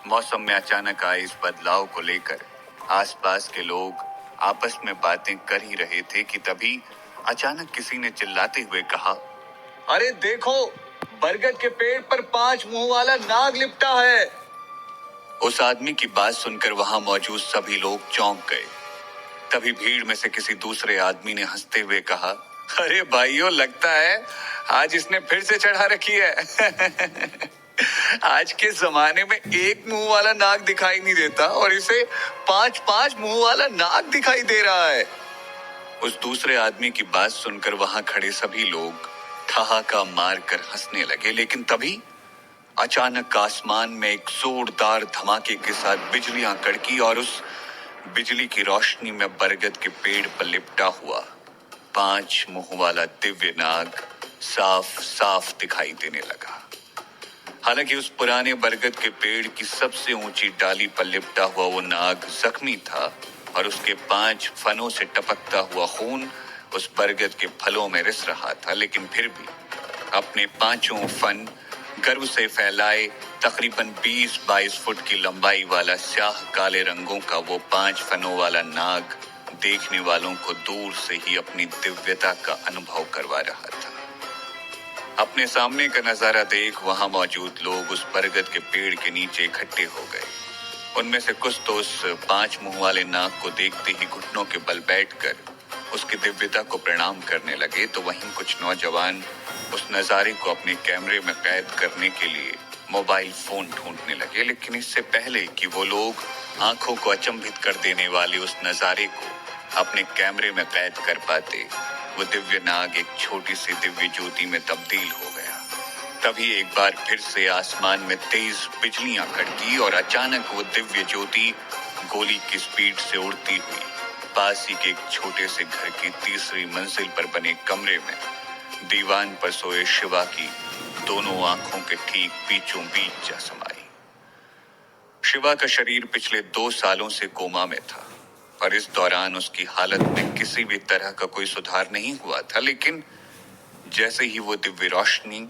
मौसम में अचानक आए इस बदलाव को लेकर आसपास के लोग आपस में बातें कर ही रहे थे कि तभी अचानक किसी ने चिल्लाते हुए कहा, अरे देखो, बरगद के पेड़ पर 5 मुंह वाला नाग लिपटा है। उस आदमी की बात सुनकर वहां मौजूद सभी लोग चौंक गए। तभी भीड़ में से किसी दूसरे आदमी ने हंसते हुए कहा, अरे भाइयों, लगता है आज इसने फिर से चढ़ा रखी है। आज के जमाने में एक मुंह वाला नाग दिखाई नहीं देता और इसे 5-5 मुंह वाला नाग दिखाई दे रहा है। उस दूसरे आदमी की बात सुनकर वहां खड़े सभी लोग ठहाका मारकर हंसने लगे, लेकिन तभी अचानक आसमान में एक जोरदार धमाके के साथ बिजलियां कड़की और उस बिजली की रोशनी में बरगद के पेड़ पर लिपटा हुआ 5 मुंह वाला दिव्य नाग साफ साफ दिखाई देने लगा। हालांकि उस पुराने बरगद के पेड़ की सबसे ऊंची डाली पर लिपटा हुआ वो नाग जख्मी था और उसके 5 फनों से टपकता हुआ खून उस बरगद के फलों में रिस रहा था, लेकिन फिर भी अपने 5 फन गर्व से फैलाए तकरीबन 20-22 फुट की लंबाई वाला स्याह काले रंगों का वो 5 फनों वाला नाग देखने वालों को दूर से ही अपनी दिव्यता का अनुभव करवा रहा था। अपने सामने का नजारा देख वहां मौजूद लोग उस बरगद के पेड़ के नीचे इकट्ठे हो गए। उनमें से कुछ तो उस 5 मुंह वाले नाग को देखते ही घुटनों के बल बैठकर उसकी दिव्यता को प्रणाम करने लगे, तो वहीं कुछ नौजवान उस नजारे को अपने कैमरे में कैद करने के लिए मोबाइल फोन ढूंढने लगे। लेकिन इससे पहले कि वो लोग आंखों को अचंभित कर देने वाले उस नजारे को अपने कैमरे में कैद कर पाते, वो दिव्य नाग एक छोटी सी दिव्य ज्योति में तब्दील हो गया। तभी एक बार फिर से आसमान में तेज बिजलियां कड़की और अचानक वो दिव्य ज्योति गोली की स्पीड से उड़ती हुई पास ही के एक छोटे से घर की तीसरी मंजिल पर बने कमरे में दीवान पर सोए शिवा की दोनों आंखों के ठीक बीचों बीच जा समाई। शिवा का शरीर पिछले 2 सालों से कोमा में था और इस दौरान उसकी हालत में किसी भी तरह का कोई सुधार नहीं हुआ था, लेकिन जैसे ही वो दिव्य रोशनी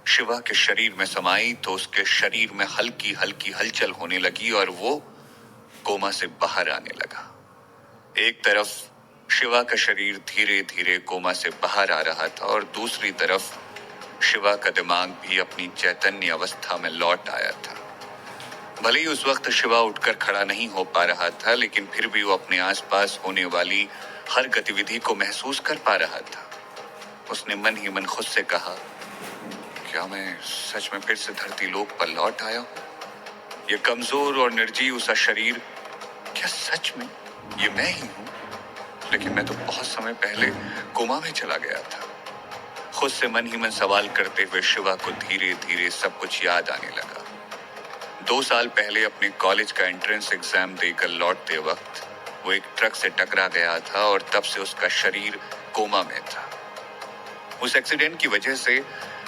शिवा के शरीर में समाई तो उसके शरीर में हल्की हल्की हलचल होने लगी और वो कोमा से बाहर आने लगा। एक तरफ शिवा का शरीर धीरे धीरे कोमा से बाहर आ रहा था और दूसरी तरफ शिवा का दिमाग भी अपनी चैतन्य अवस्था में लौट आया था। भले ही उस वक्त शिवा उठकर खड़ा नहीं हो पा रहा था, लेकिन फिर भी वो अपने आसपास होने वाली हर गतिविधि को महसूस कर पा रहा था। उसने मन ही मन खुद से कहा, क्या मैं सच में फिर से धरती लोक पर लौट आया हूं? ये कमजोर और निर्जीव सा शरीर क्या सच में ये मैं ही हूं? लेकिन मैं तो बहुत समय पहले कोमा में चला गया था। खुद से मन ही मन सवाल करते हुए शिवा को धीरे धीरे सब कुछ याद आने लगा। 2 साल पहले अपने कॉलेज का एंट्रेंस एग्जाम देकर लौटते वक्त वो एक ट्रक से टकरा गया था और तब से उसका शरीर कोमा में था। उस एक्सीडेंट की वजह से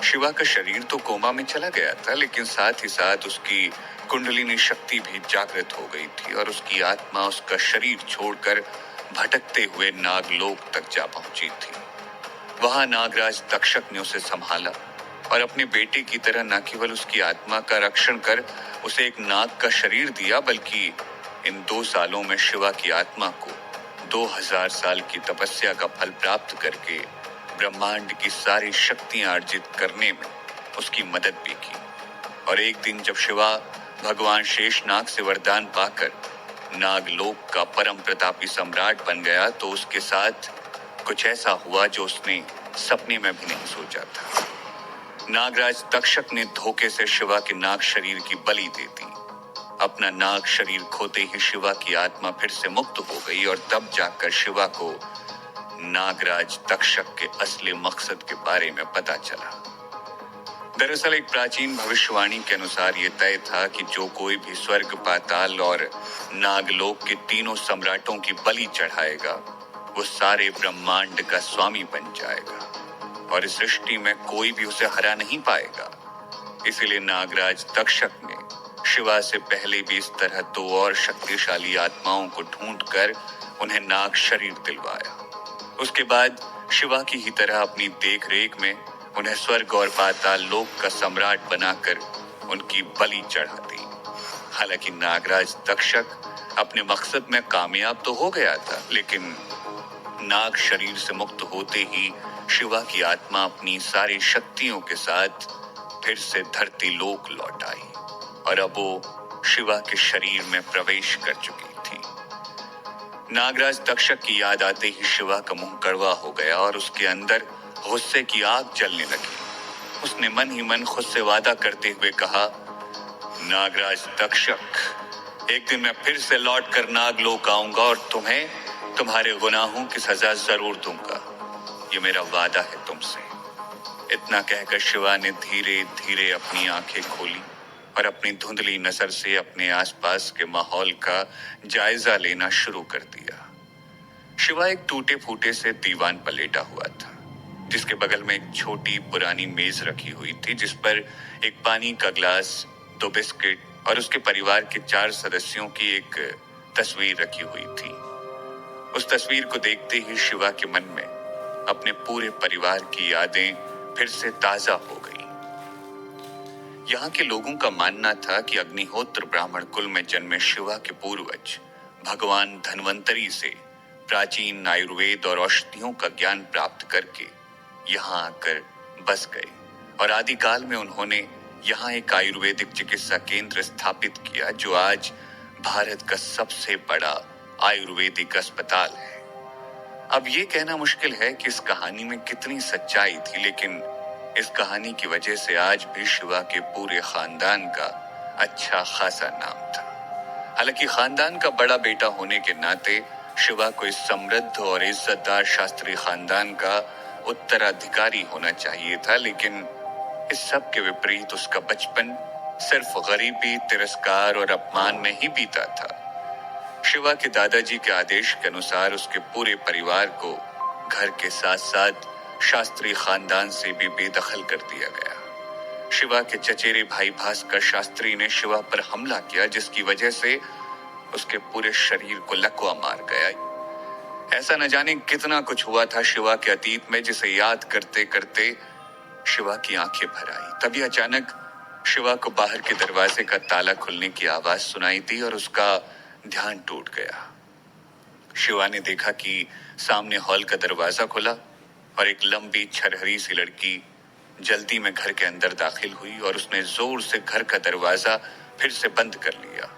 शिवा का शरीर तो कोमा में चला गया था, लेकिन साथ ही साथ उसकी कुंडलिनी शक्ति भी जागृत हो गई थी और उसकी आत्मा उसका शरीर छोड़कर भटकते हुए नागलोक तक जा पहुंची थी। वहां नागराज तक्षक ने उसे संभाला और अपने बेटे की तरह न केवल उसकी आत्मा का रक्षण कर उसे एक नाग का शरीर दिया, बल्कि इन 2 सालों में शिवा की आत्मा को 2000 साल की तपस्या का फल प्राप्त करके ब्रह्मांड की सारी शक्तियां अर्जित करने में उसकी मदद भी की। और एक दिन जब शिवा भगवान शेषनाग से वरदान पाकर नागलोक का परम प्रतापी सम्राट बन गया तो उसके साथ कुछ ऐसा हुआ जो उसने सपने में भी नहीं सोचा था। नागराज तक्षक ने धोखे से शिवा के नाग शरीर की बलि दे दी। अपना नाग शरीर खोते ही शिवा की आत्मा फिर से मुक्त हो गई और तब जाकर शिवा को नागराज तक्षक के असली मकसद के बारे में पता चला। दरअसल एक प्राचीन भविष्यवाणी के अनुसार ये तय था कि जो कोई भी स्वर्ग, पाताल और नागलोक के तीनों सम्राटों की बलि चढ़ाएगा वो सारे ब्रह्मांड का स्वामी बन जाएगा और इस सृष्टि में कोई भी उसे हरा नहीं पाएगा। इसीलिए नागराज तक्षक ने शिवा से पहले भी इस तरह 2 और शक्तिशाली आत्माओं को ढूंढकर उन्हें नाग शरीर दिलवाया। उसके बाद शिवा की ही तरह अपनी देखरेख में उन्हें स्वर्ग और पाताल लोक का सम्राट बनाकर उनकी बलि चढ़ा दी। हालांकि नागराज तक्षक अपने मकसद में कामयाब तो हो गया था, लेकिन नाग शरीर से मुक्त होते ही शिवा की आत्मा अपनी सारी शक्तियों के साथ फिर से धरती लोक लौट आई और अब वो शिवा के शरीर में प्रवेश कर चुकी थी। नागराज तक्षक की याद आते ही शिवा का मुंह कड़वा हो गया और उसके अंदर गुस्से की आग जलने लगी। उसने मन ही मन खुद से वादा करते हुए कहा, नागराज तक्षक, एक दिन मैं फिर से लौट कर नागलोक आऊंगा और तुम्हें तुम्हारे गुनाहों की सजा जरूर दूंगा। ये मेरा वादा है तुमसे। इतना कहकर शिवा ने धीरे धीरे अपनी आंखें खोली और अपनी धुंधली नजर से अपने आसपास के माहौल का जायजा लेना शुरू कर दिया। शिवा एक टूटे फूटे से दीवान पर लेटा हुआ था, जिसके बगल में एक छोटी पुरानी मेज रखी हुई थी, जिस पर एक पानी का ग्लास, 2 बिस्किट और उसके परिवार के 4 सदस्यों की एक तस्वीर रखी हुई थी। उस तस्वीर को देखते ही शिवा के मन में अपने पूरे परिवार की यादें फिर से ताजा हो गई। यहाँ के लोगों का मानना था कि अग्निहोत्र ब्राह्मण कुल में जन्मे शिवा के पूर्वज भगवान धन्वंतरी से प्राचीन आयुर्वेद और औषधियों का ज्ञान प्राप्त करके यहाँ आकर बस गए और आदिकाल में उन्होंने यहाँ एक आयुर्वेदिक चिकित्सा केंद्र स्थापित किया, जो आज भारत का सबसे बड़ा आयुर्वेदिक अस्पताल है। अब ये कहना मुश्किल है कि इस कहानी में कितनी सच्चाई थी, लेकिन इस कहानी की वजह से आज भी शिवा के पूरे खानदान का अच्छा खासा नाम था। हालांकि खानदान का बड़ा बेटा होने के नाते शिवा को इस समृद्ध और इज्जतदार शास्त्री खानदान का उत्तराधिकारी होना चाहिए था, लेकिन इस सब के विपरीत उसका बचपन सिर्फ गरीबी, तिरस्कार और अपमान में ही बीता था। शिवा के दादाजी के आदेश के अनुसार उसके पूरे परिवार को घर के साथ साथ शास्त्री खानदान से भी बेदखल कर दिया गया। शिवा के चचेरे भाई भास्कर शास्त्री ने शिवा पर हमला किया, जिसकी वजह से उसके पूरे शरीर को लकवा मार गया। ऐसा न जाने कितना कुछ हुआ था शिवा के अतीत में, जिसे याद करते करते शिवा की आंखें भर आई। तभी अचानक शिवा को बाहर के दरवाजे का ताला खुलने की आवाज सुनाई दी और उसका ध्यान टूट गया। शिवा ने देखा कि सामने हॉल का दरवाजा खुला और एक लंबी छरहरी सी लड़की जल्दी में घर के अंदर दाखिल हुई और उसने जोर से घर का दरवाजा फिर से बंद कर लिया।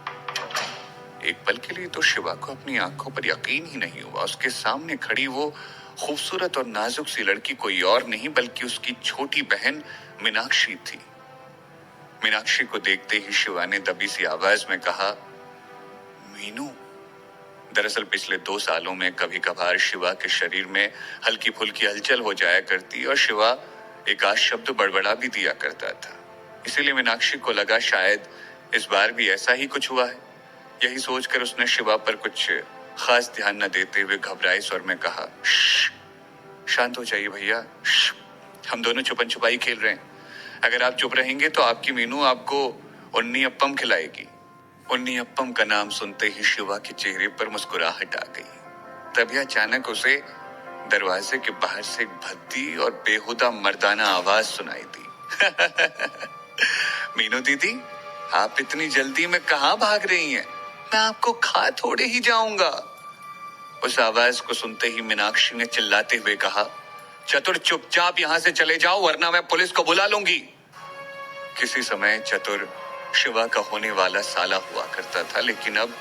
एक पल के लिए तो शिवा को अपनी आंखों पर यकीन ही नहीं हुआ। उसके सामने खड़ी वो खूबसूरत और नाजुक सी लड़की कोई और नहीं बल्कि उसकी छोटी बहन मीनाक्षी थी। मीनाक्षी को देखते ही शिवा ने दबी सी आवाज में कहा, मीनू। दरअसल पिछले 2 सालों में कभी कभार शिवा के शरीर में हल्की फुल्की हलचल हो जाया करती और शिवा एक आध शब्द बड़बड़ा भी दिया करता था। इसीलिए मीनाक्षी को लगा शायद इस बार भी ऐसा ही कुछ हुआ है। यही सोचकर उसने शिवा पर कुछ खास ध्यान न देते हुए घबराए स्वर में कहा, शांत हो जाइए भैया, हम दोनों छुपन छुपाई खेल रहे हैं। अगर आप चुप रहेंगे तो आपकी मीनू आपको उन्नी अप्पम खिलाएगी। उन्नी अप्पम का नाम सुनते ही शिवा के चेहरे पर मुस्कुराहट आ गई। तभी अचानक उसे दरवाजे के बाहर से एक भद्दी और बेहुदा मर्दाना आवाज सुनाई दी। मीनू दीदी, आप इतनी जल्दी में कहाँ भाग रही हैं? मैं आपको खा थोड़े ही जाऊंगा। उस आवाज को सुनते ही मीनाक्षी ने चिल्लाते हुए कहा, चतुर चुपचाप यहाँ से चले जाओ वरना मैं पुलिस को बुला लूंगी। किसी समय चतुर शिवा का होने वाला साला हुआ करता था, लेकिन अब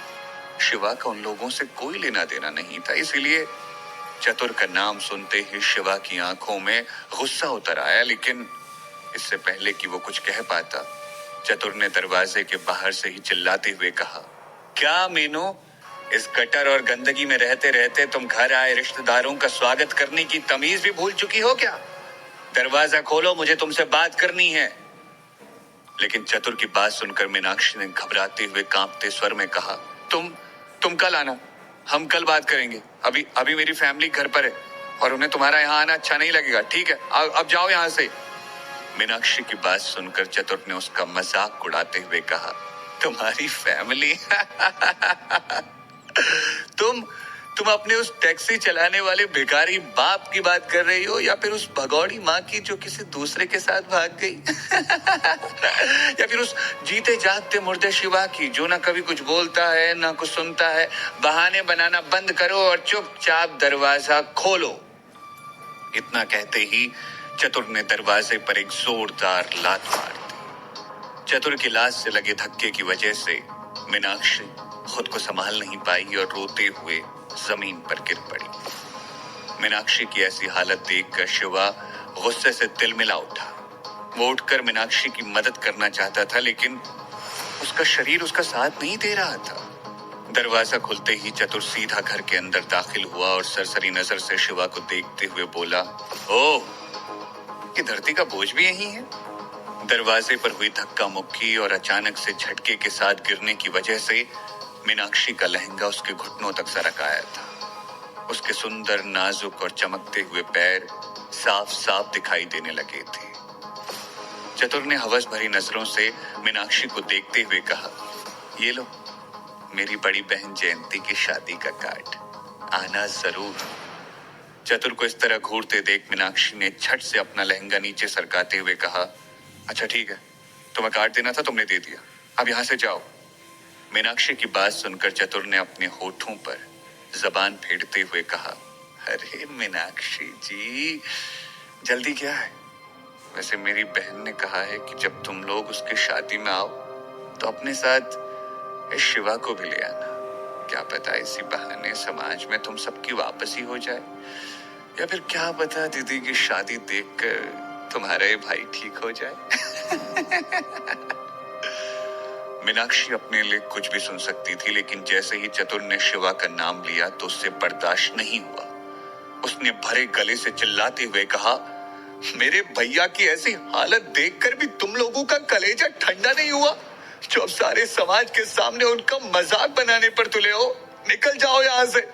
शिवा का उन लोगों से कोई लेना देना नहीं था। इसीलिए चतुर का नाम सुनते ही शिवा की आंखों में गुस्सा उतर आया, लेकिन इससे पहले कि वो कुछ कह पाता, चतुर ने दरवाजे के बाहर से ही चिल्लाते हुए कहा, क्या मीनू, इस गटर और गंदगी में रहते रहते तुम घर आए रिश्तेदारों का स्वागत करने की तमीज भी भूल चुकी हो क्या? दरवाजा खोलो, मुझे तुमसे बात करनी है। लेकिन चतुर की बात सुनकर मीनाक्षी ने घबराते हुए कांपते स्वर में कहा, तुम कल आना, हम कल बात करेंगे। अभी मेरी फैमिली घर पर है और उन्हें तुम्हारा यहाँ आना अच्छा नहीं लगेगा, ठीक है? अब जाओ यहाँ से। मीनाक्षी की बात सुनकर चतुर ने उसका मजाक उड़ाते हुए कहा, तुम्हारी फैमिली? तुम अपने उस टैक्सी चलाने वाले भिखारी बाप की बात कर रही हो या फिर उस भगौड़ी माँ की जो किसी दूसरे के साथ भाग गई? या फिर उस जीते जागते मुर्दे शिवा की जो ना कभी कुछ बोलता है ना कुछ सुनता है? बहाने बनाना बंद करो और चुपचाप दरवाजा खोलो। इतना कहते ही चतुर ने दरवाजे पर एक जोरदार लात मार दी। चतुर की लात से लगे धक्के की वजह से मीनाक्षी खुद को संभाल नहीं पाई और रोते हुए जमीन पर गिर पड़ी। मीनाक्षी की ऐसी हालत देखकर शिवा गुस्से से तिलमिला उठा। वो उठकर मीनाक्षी की मदद करना चाहता था, लेकिन उसका शरीर उसका साथ नहीं दे रहा था। दरवाजा खुलते ही चतुर सीधा घर के अंदर दाखिल हुआ और सरसरी नजर से शिवा को देखते हुए बोला, ओह, ये धरती का बोझ भी यही है। दरवाजे पर हुई धक्का मुक्की और अचानक से झटके के साथ गिरने की वजह से मीनाक्षी का लहंगा उसके घुटनों तक सरक आया था। उसके सुंदर, नाजुक और चमकते हुए पैर साफ साफ दिखाई देने लगे थे। चतुर ने हवस भरी नजरों से मीनाक्षी को देखते हुए कहा, ये लो, मेरी बड़ी बहन जयंती की शादी का कार्ड, आना जरूर। चतुर को इस तरह घूरते देख मीनाक्षी ने झट से अपना लहंगा नीचे सरकाते हुए कहा, अच्छा ठीक है, तुम्हें कार्ड देना था, तुमने दे दिया, अब यहां से जाओ। मीनाक्षी की बात सुनकर चतुर ने अपने होठों पर जबान फेरते हुए कहा, अरे मीनाक्षी जी, जल्दी क्या है? वैसे मेरी बहन ने कहा है कि जब तुम लोग उसकी शादी में आओ तो अपने साथ इस शिवा को भी ले आना। क्या पता इसी बहाने समाज में तुम सबकी वापसी हो जाए, या फिर क्या पता दीदी की शादी देखकर तुम्हारा ये भाई ठीक हो जाए। मीनाक्षी अपने लिए कुछ भी सुन सकती थी, लेकिन जैसे ही चतुर ने शिवा का नाम लिया तो उससे बर्दाश्त नहीं हुआ। उसने भरे गले से चिल्लाते हुए कहा, मेरे भैया की ऐसी हालत देखकर भी तुम लोगों का कलेजा ठंडा नहीं हुआ? जो अब सारे समाज के सामने उनका मजाक बनाने पर तुले हो? निकल जाओ यहाँ से,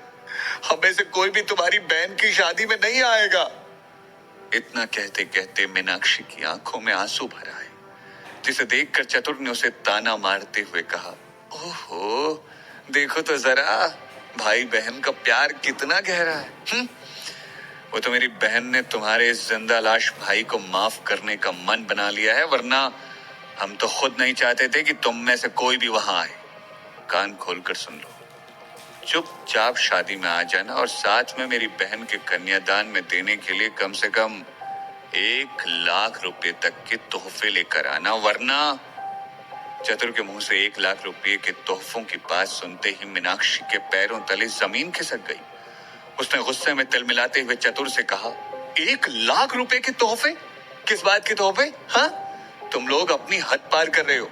हमें से कोई भी तुम्हारी बहन की शादी में नहीं आएगा। इतना कहते कहते मीनाक्षी की आंखों में आंसू भर आए, जिसे देखकर चतुर ने उसे ताना मारते हुए कहा, ओहो, देखो तो जरा भाई बहन का प्यार कितना गहरा है। वो तो मेरी बहन ने तुम्हारे इस जिंदा लाश भाई को माफ करने का मन बना लिया है, वरना हम तो खुद नहीं चाहते थे कि तुम में से कोई भी वहां आए। कान खोलकर सुन लो, चुपचाप शादी में आ जाना और साथ में मेरी बहन के कन्यादान में देने के लिए कम से कम 1 लाख रुपए तक के तोहफे लेकर आना, वरना। चतुर के मुंह से 1 लाख रुपए के तोहफों की बात सुनते ही मीनाक्षी के पैरों तले जमीन खिसक गई। उसने गुस्से में तिलमिलाते हुए चतुर से कहा, 1 लाख रुपए के तोहफे? किस बात के तोहफे? हाँ, तुम लोग अपनी हद पार कर रहे हो।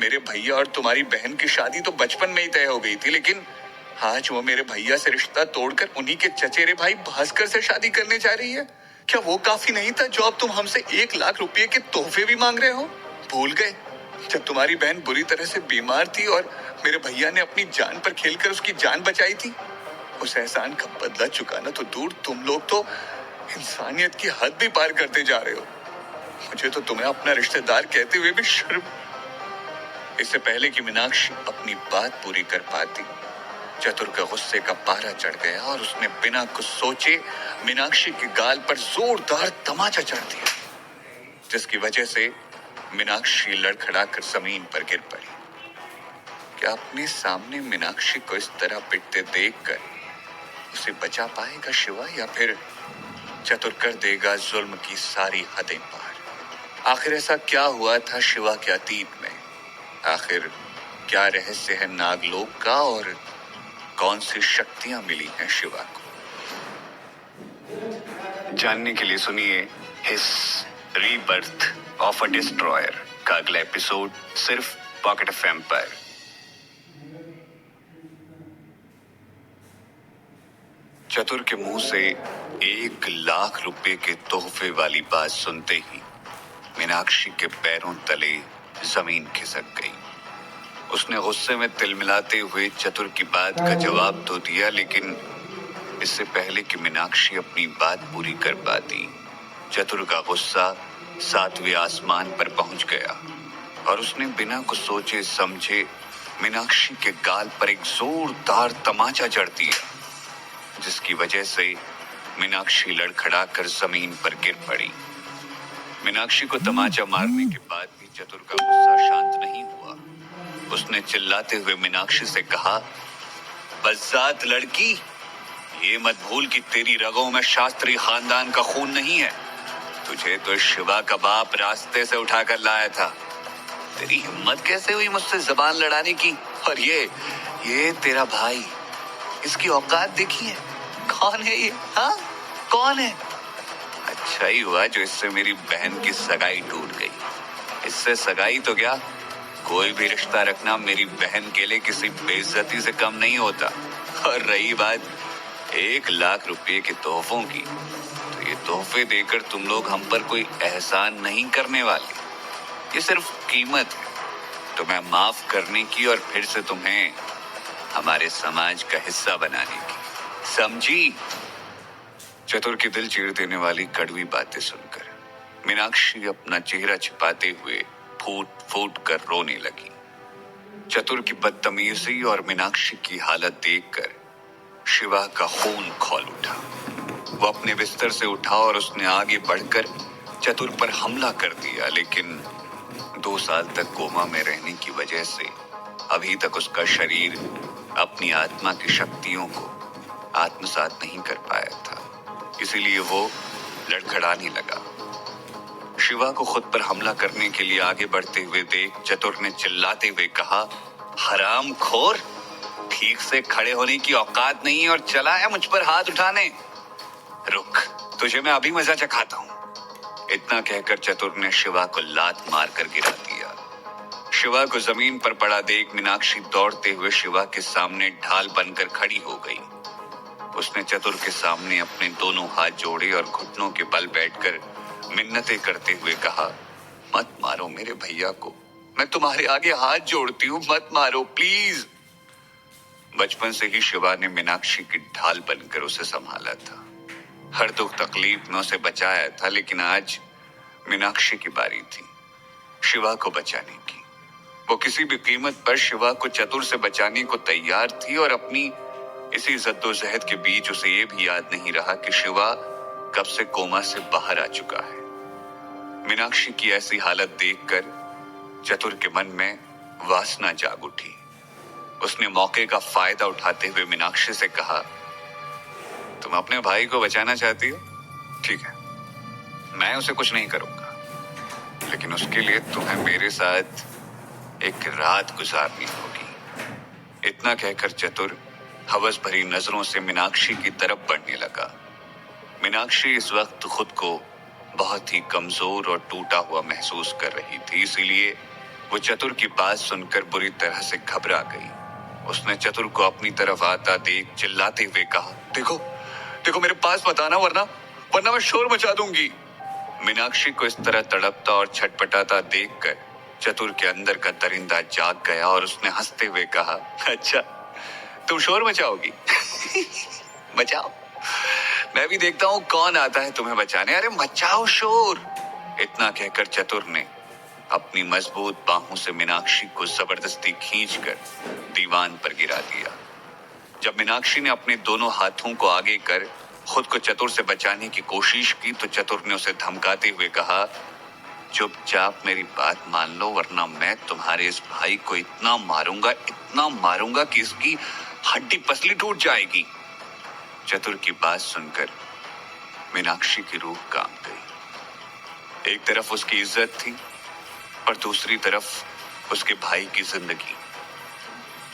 मेरे भैया और तुम्हारी बहन की शादी तो बचपन में ही तय हो गई थी, लेकिन आज वो मेरे भैया से रिश्ता तोड़कर उन्हीं के चचेरे भाई भास्कर से शादी करने जा रही है। क्या वो काफी नहीं था जो अब तुम हमसे 1 लाख रुपए के तोहफे भी मांग रहे हो? भूल गए जब तुम्हारी बहन बुरी तरह से बीमार थी और मेरे भैया ने अपनी जान पर खेलकर उसकी जान बचाई थी? उस एहसान का बदला चुकाना तो दूर, तुम लोग तो इंसानियत की हद भी पार करते जा रहे हो। मुझे तो तुम्हें अपना रिश्तेदार कहते हुए भी शर्म। इससे पहले कि मीनाक्षी अपनी बात पूरी कर पाती, चतुर का गुस्से का पारा चढ़ गया और उसने बिना कुछ सोचे मीनाक्षी के गाल पर जोरदार तमाचा चढ़ दिया, जिसकी वजह से मीनाक्षी लड़खड़ाकर जमीन पर गिर पड़ी। क्या अपने सामने मीनाक्षी को इस तरह पिटते देखकर उसे बचा पाएगा शिवा, या फिर चतुर कर देगा जुल्म की सारी हदें पार? आखिर ऐसा क्या हुआ था शिवा के अतीत में? आखिर क्या रहस्य है नागलोक का और कौन सी शक्तियां मिली हैं शिवा को? जानने के लिए सुनिए हिस रीबर्थ ऑफ अ डिस्ट्रॉयर का अगला एपिसोड सिर्फ पॉकेट एफएम पर। चतुर के मुंह से 1 लाख रुपए के तोहफे वाली बात सुनते ही मीनाक्षी के पैरों तले जमीन खिसक गई। उसने गुस्से में तिलमिलाते हुए चतुर की बात का जवाब तो दिया, लेकिन इससे पहले कि मीनाक्षी अपनी बात पूरी कर पाती, चतुर का गुस्सा 7वें आसमान पर पहुंच गया और उसने बिना कुछ सोचे समझे मीनाक्षी के गाल पर एक जोरदार तमाचा जड़ दिया। जिसकी वजह से मीनाक्षी लड़खड़ाकर जमीन पर गिर पड़ी। मीनाक्षी को तमाचा मारने के बाद भी चतुर का गुस्सा शांत नहीं हुआ। उसने चिल्लाते हुए मीनाक्षी से कहा, बज़्ज़ात लड़की, ये मत भूल कि तेरी रगों में शास्त्री खानदान का खून नहीं है। तुझे तो शिवा का बाप रास्ते से उठाकर लाया था। तेरी हिम्मत कैसे हुई मुझसे जबान लड़ाने की? और ये तेरा भाई, इसकी औकात देखी है? कौन है ये? हाँ, कौन है? अच्छा ही हुआ जो इससे मेरी बहन की सगाई टूट गई। इससे सगाई तो क्या, कोई भी रिश्ता रखना मेरी बहन के लिए किसी बेइज्जती से कम नहीं होता। और रही बात 1,00,000 रुपए के तोहफों की, तो ये तोहफे देकर तुम लोग हम पर कोई एहसान नहीं करने वाले। ये सिर्फ कीमत है तुम्हें माफ करने की और फिर से तुम्हें हमारे समाज का हिस्सा बनाने की, समझी? चतुर के दिल चीर देने वाली कड़वी बातें सुनकर मीनाक्षी अपना चेहरा छिपाते हुए फूट फूट कर रोने लगी। चतुर की बदतमीजी और मीनाक्षी की हालत देखकर शिवा का खून खौल उठा। वो अपने बिस्तर से उठा और उसने आगे बढ़कर चतुर पर हमला कर दिया, लेकिन 2 साल तक कोमा में रहने की वजह से अभी तक उसका शरीर अपनी आत्मा की शक्तियों को आत्मसात नहीं कर पाया था। इसीलिए वो लड़खड़ाने लगा। शिवा को खुद पर हमला करने के लिए आगे बढ़ते हुए देख चतुर ने चिल्लाते हुए कहा, हरामखोर, ठीक से खड़े होने की औकात नहीं है और चला है मुझ पर हाथ उठाने। रुक, तुझे मैं अभी मजा चखाता हूं। इतना कहकर चतुर ने शिवा को लात मारकर गिरा दिया। शिवा को जमीन पर पड़ा देख मीनाक्षी दौड़ते हुए शिवा के सामने ढाल बनकर खड़ी हो गई। उसने चतुर के सामने अपने दोनों हाथ जोड़े और घुटनों के बल बैठकर मिन्नतें करते हुए कहा, मत मारो मेरे भैया को, मैं तुम्हारे आगे हाथ जोड़ती हूँ, मत मारो प्लीज। बचपन से ही शिवा ने मीनाक्षी की ढाल बनकर उसे संभाला था। हर दुख तकलीफ में उसे बचाया था, लेकिन आज मीनाक्षी की बारी थी शिवा को बचाने की। वो किसी भी कीमत पर शिवा को चतुर से बचाने को तैयार थी और अपनी इसी जद्दोजहद के बीच उसे ये भी याद नहीं रहा कि शिवा कब से कोमा से बाहर आ चुका है। मीनाक्षी की ऐसी हालत देखकर चतुर के मन में वासना जाग उठी। उसने मौके का फायदा उठाते हुए मीनाक्षी से कहा, तुम अपने भाई को बचाना चाहती हो? ठीक है, मैं उसे कुछ नहीं करूंगा, लेकिन उसके लिए तुम्हें मेरे साथ एक रात गुजारनी होगी। इतना कहकर चतुर हवस भरी नजरों से मीनाक्षी की तरफ बढ़ने लगा। मीनाक्षी इस वक्त खुद को बहुत ही कमजोर और टूटा हुआ महसूस कर रही थी, इसीलिए वो चतुर की बात सुनकर बुरी तरह से घबरा गई। उसने चतुर को अपनी तरफ आता देख चिल्लाते हुए कहा, देखो देखो मेरे पास मत आना, वरना मैं शोर मचा दूंगी। मीनाक्षी को इस तरह तड़पता और छटपटाता देखकर चतुर के अंदर का दरिंदा जाग गया और उसने हंसते हुए कहा, अच्छा तुम शोर मचाओगी? बचाओ, मैं भी देखता हूं कौन आता है तुम्हें बचाने। अरे मचाओ शोर। इतना कहकर चतुर ने अपनी मजबूत बाहों से मीनाक्षी को जबरदस्ती खींचकर दीवान पर गिरा दिया। जब मीनाक्षी ने अपने दोनों हाथों को आगे कर खुद को चतुर से बचाने की कोशिश की तो चतुर ने उसे धमकाते हुए कहा, चुपचाप मेरी बात मान लो, वरना मैं तुम्हारे इस भाई को इतना मारूंगा कि इसकी हड्डी पसली टूट जाएगी। चतुर की बात सुनकर मीनाक्षी की रूह कांप गई। एक तरफ उसकी इज्जत थी और दूसरी तरफ उसके भाई की जिंदगी।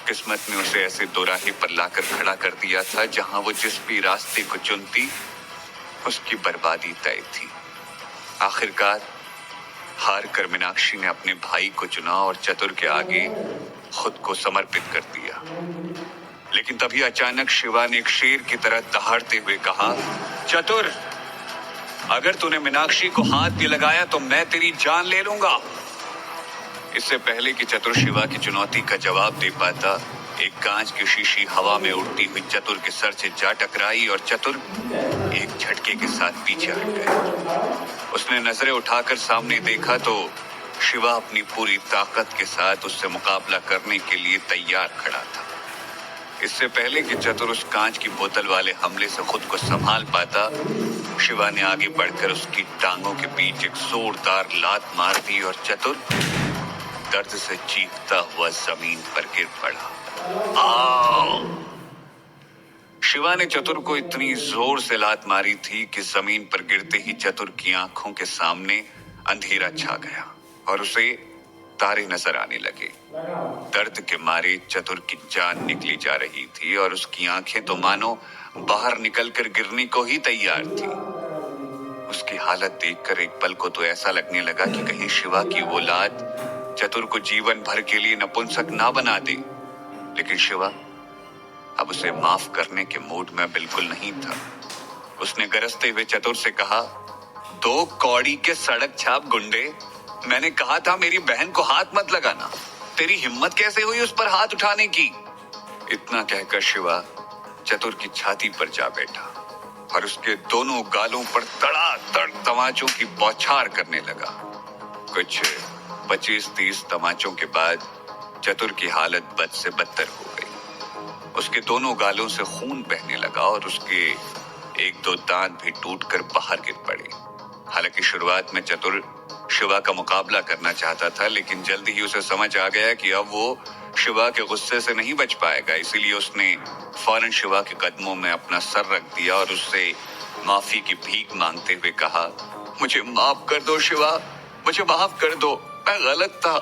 किस्मत ने उसे ऐसे दोराहे पर लाकर खड़ा कर दिया था जहां वो जिस भी रास्ते को चुनती उसकी बर्बादी तय थी। आखिरकार हार कर मीनाक्षी ने अपने भाई को चुना और चतुर के आगे खुद को समर्पित कर दिया। लेकिन तभी अचानक शिवा ने एक शेर की तरह दहाड़ते हुए कहा, चतुर, अगर तूने मीनाक्षी को हाथ भी लगाया तो मैं तेरी जान ले लूंगा। इससे पहले कि चतुर शिवा की चुनौती का जवाब दे पाता, एक कांच की शीशी हवा में उड़ती हुई चतुर के सर से जा टकराई और चतुर एक झटके के साथ पीछे हट गया। उसने नजरें उठाकर सामने देखा तो शिवा अपनी पूरी ताकत के साथ उससे मुकाबला करने के लिए तैयार खड़ा था। इससे पहले कि चतुर उस कांच की बोतल वाले हमले से खुद को संभाल पाता, शिवा ने आगे बढ़कर उसकी टांगों के बीच एक जोरदार लात मार दी और चतुर दर्द से चीखता हुआ जमीन पर गिर पड़ा। आओ! शिवा ने चतुर को इतनी जोर से लात मारी थी कि जमीन पर गिरते ही चतुर की आंखों के सामने अंधेरा छा गया और उसे तारे नजर आने लगे। दर्द के मारे चतुर की जान निकली जा रही थी और उसकी आंखें तो मानो बाहर निकलकर गिरने को ही तैयार थी। उसकी हालत देखकर एक पल को तो ऐसा लगने लगा कि कहीं शिवा की वो लात चतुर को जीवन भर के लिए नपुंसक ना बना दे। लेकिन शिवा अब उसे माफ करने के मूड में बिल्कुल नहीं था। उसने गरजते हुए चतुर से कहा, दो कौड़ी के सड़क छाप गुंडे, मैंने कहा था मेरी बहन को हाथ मत लगाना। तेरी हिम्मत कैसे हुई उस पर हाथ उठाने की? इतना कहकर शिवा चतुर की छाती पर जा बैठा और उसके दोनों गालों पर तड़ातड़ तमाचों की बौछार करने लगा। कुछ 25-30 तमाचों के बाद चतुर की हालत बद से बदतर हो गई। उसके दोनों गालों से खून बहने लगा और उसके 1-2 दांत भी टूटकर बाहर गिर पड़े। हालांकि शुरुआत में चतुर शिवा का मुकाबला करना चाहता था, लेकिन जल्दी ही उसे समझ आ गया कि अब वो शिवा के गुस्से से नहीं बच पाएगा। इसीलिए उसने फौरन शिवा के कदमों में अपना सर रख दिया और उससे माफी की भीख मांगते हुए कहा, मुझे माफ कर दो शिवा, मुझे माफ कर दो, मैं गलत था,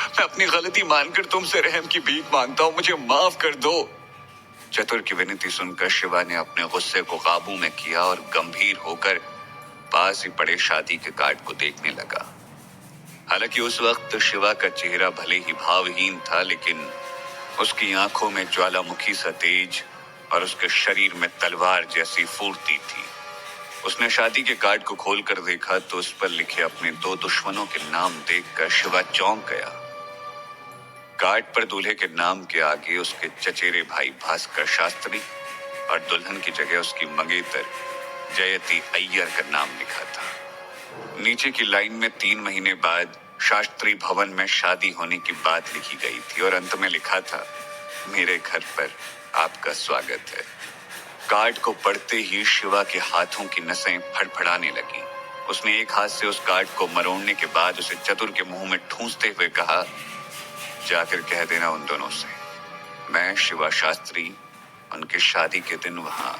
मैं अपनी गलती मानकर तुमसे रहम की भीख मांगता हूँ, मुझे माफ कर दो। चतुर की विनती सुनकर शिवा ने अपने गुस्से को काबू में किया और गंभीर होकर पास ही पड़े शादी के कार्ड को देखने लगा। हालांकि उस वक्त शिवा का चेहरा भले ही भावहीन था, लेकिन उसकी आंखों में ज्वालामुखी सा तेज और उसके शरीर में तलवार जैसी फुर्ती थी। उसने शादी के कार्ड को खोलकर देखा तो उस पर लिखे अपने 2 दुश्मनों के नाम देखकर शिवा चौंक गया। कार्ड पर दूल्हे के नाम के आगे उसके चचेरे भाई भास्कर शास्त्री और दुल्हन की जगह उसकी मंगेतर जयती अय्यर का नाम लिखा था। नीचे की लाइन में 3 महीने बाद शास्त्री भवन में शादी होने की बात लिखी गई थी और अंत में लिखा था, मेरे घर पर आपका स्वागत है। कार्ड को पढ़ते ही शिवा के हाथों की नसें फड़फड़ाने लगी। उसने एक हाथ से उस कार्ड को मरोड़ने के बाद उसे चतुर के मुंह में ठूंसते हुए कहा, जाकर कह देना उन दोनों से, मैं शिवा शास्त्री उनकी शादी के दिन वहां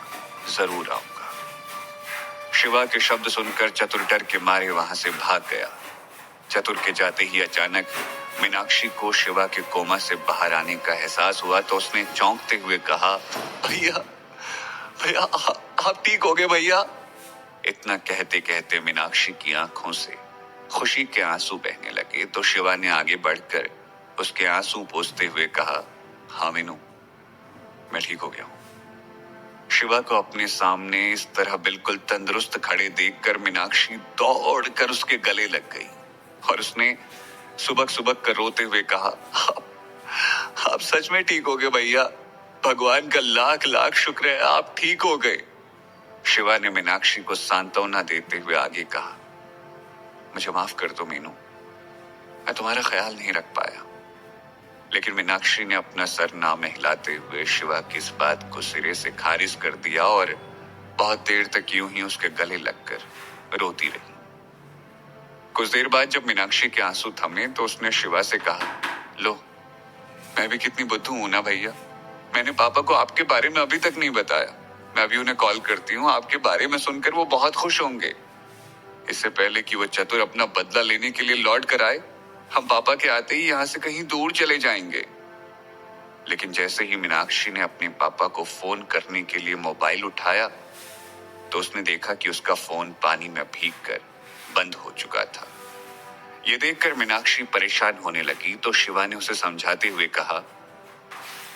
जरूर आऊंगा। शिवा के शब्द सुनकर चतुर डर के मारे वहां से भाग गया। चतुर के जाते ही अचानक मीनाक्षी को शिवा के कोमा से बाहर आने का एहसास हुआ तो उसने चौंकते हुए कहा, भैया भैया आप ठीक हो गए भैया? इतना कहते कहते मीनाक्षी की आंखों से खुशी के आंसू बहने लगे तो शिवा ने आगे बढ़कर उसके आंसू पोंछते हुए कहा, हाँ मीनू, मैं ठीक हो गया हूं। शिवा को अपने सामने इस तरह बिल्कुल तंदुरुस्त खड़े देखकर मीनाक्षी दौड़कर उसके गले लग गई और उसने सुबक सुबक कर रोते हुए कहा, आप सच में ठीक हो गए भैया, भगवान का लाख लाख शुक्र है, आप ठीक हो गए। शिवा ने मीनाक्षी को सांत्वना देते हुए आगे कहा, मुझे माफ कर दो मीनू, मैं तुम्हारा ख्याल नहीं रख पाया। लेकिन मीनाक्षी ने अपना सर ना हिलाते हुए शिवा की इस बात को सिरे से खारिज कर दिया और बहुत देर तक यूं ही उसके गले लगकर रोती रही। कुछ देर बाद जब मीनाक्षी के आंसू थमे तो उसने शिवा से कहा, लो, मैं भी कितनी बुद्धू हूं ना भैया, मैंने पापा को आपके बारे में अभी तक नहीं बताया। मैं अभी उन्हें कॉल करती हूँ, आपके बारे में सुनकर वो बहुत खुश होंगे। इससे पहले कि वो चतुर अपना बदला लेने के लिए लौट कर आए, हम पापा के आते ही यहाँ से कहीं दूर चले जाएंगे। लेकिन जैसे ही मीनाक्षी ने अपने पापा को फोन करने के लिए मोबाइल उठाया तो उसने देखा कि उसका फोन पानी में भीगकर बंद हो चुका था। ये देखकर मीनाक्षी परेशान होने लगी तो शिवा ने उसे समझाते हुए कहा,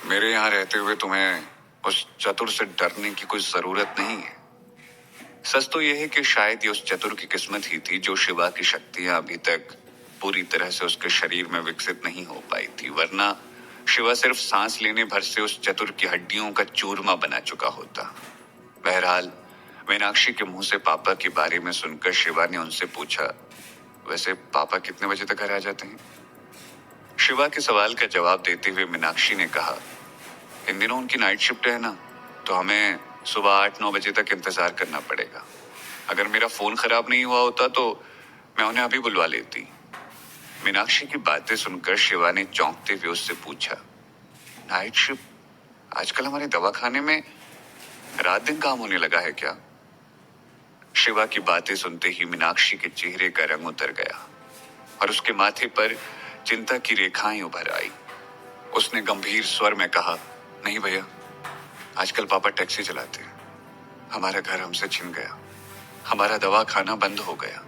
मेरे यहाँ रहते हुए तुम्हें उस चतुर से डरने की कोई जरूरत नहीं है। सच तो यह है कि शायद ये उस चतुर की किस्मत ही थी जो शिवा की शक्तियां अभी तक पूरी तरह से उसके शरीर में विकसित नहीं हो पाई थी, वरना शिवा सिर्फ सांस लेने भर से उस चतुर की हड्डियों का चूरमा बना चुका होता। बहरहाल मीनाक्षी के मुंह से पापा के बारे में सुनकर शिवा ने उनसे पूछा, वैसे पापा कितने बजे तक घर आ जाते हैं? शिवा के सवाल का जवाब देते हुए मीनाक्षी ने कहा, इन दिनों उनकी नाइट शिफ्ट है ना, तो हमें सुबह 8-9 बजे तक इंतजार करना पड़ेगा। अगर मेरा फोन खराब नहीं हुआ होता तो मैं उन्हें अभी बुलवा लेती। मीनाक्षी की बातें सुनकर शिवा ने चौंकते हुए उससे पूछा, नाइट शिफ्ट? आजकल हमारे दवाखाने में रात दिन काम होने लगा है क्या? शिवा की बातें सुनते ही मीनाक्षी के चेहरे का रंग उतर गया और उसके माथे पर चिंता की रेखाएं उभर आई। उसने गंभीर स्वर में कहा, नहीं भैया, आजकल पापा टैक्सी चलाते हैं। हमारा घर हमसे छिन गया, हमारा दवाखाना बंद हो गया,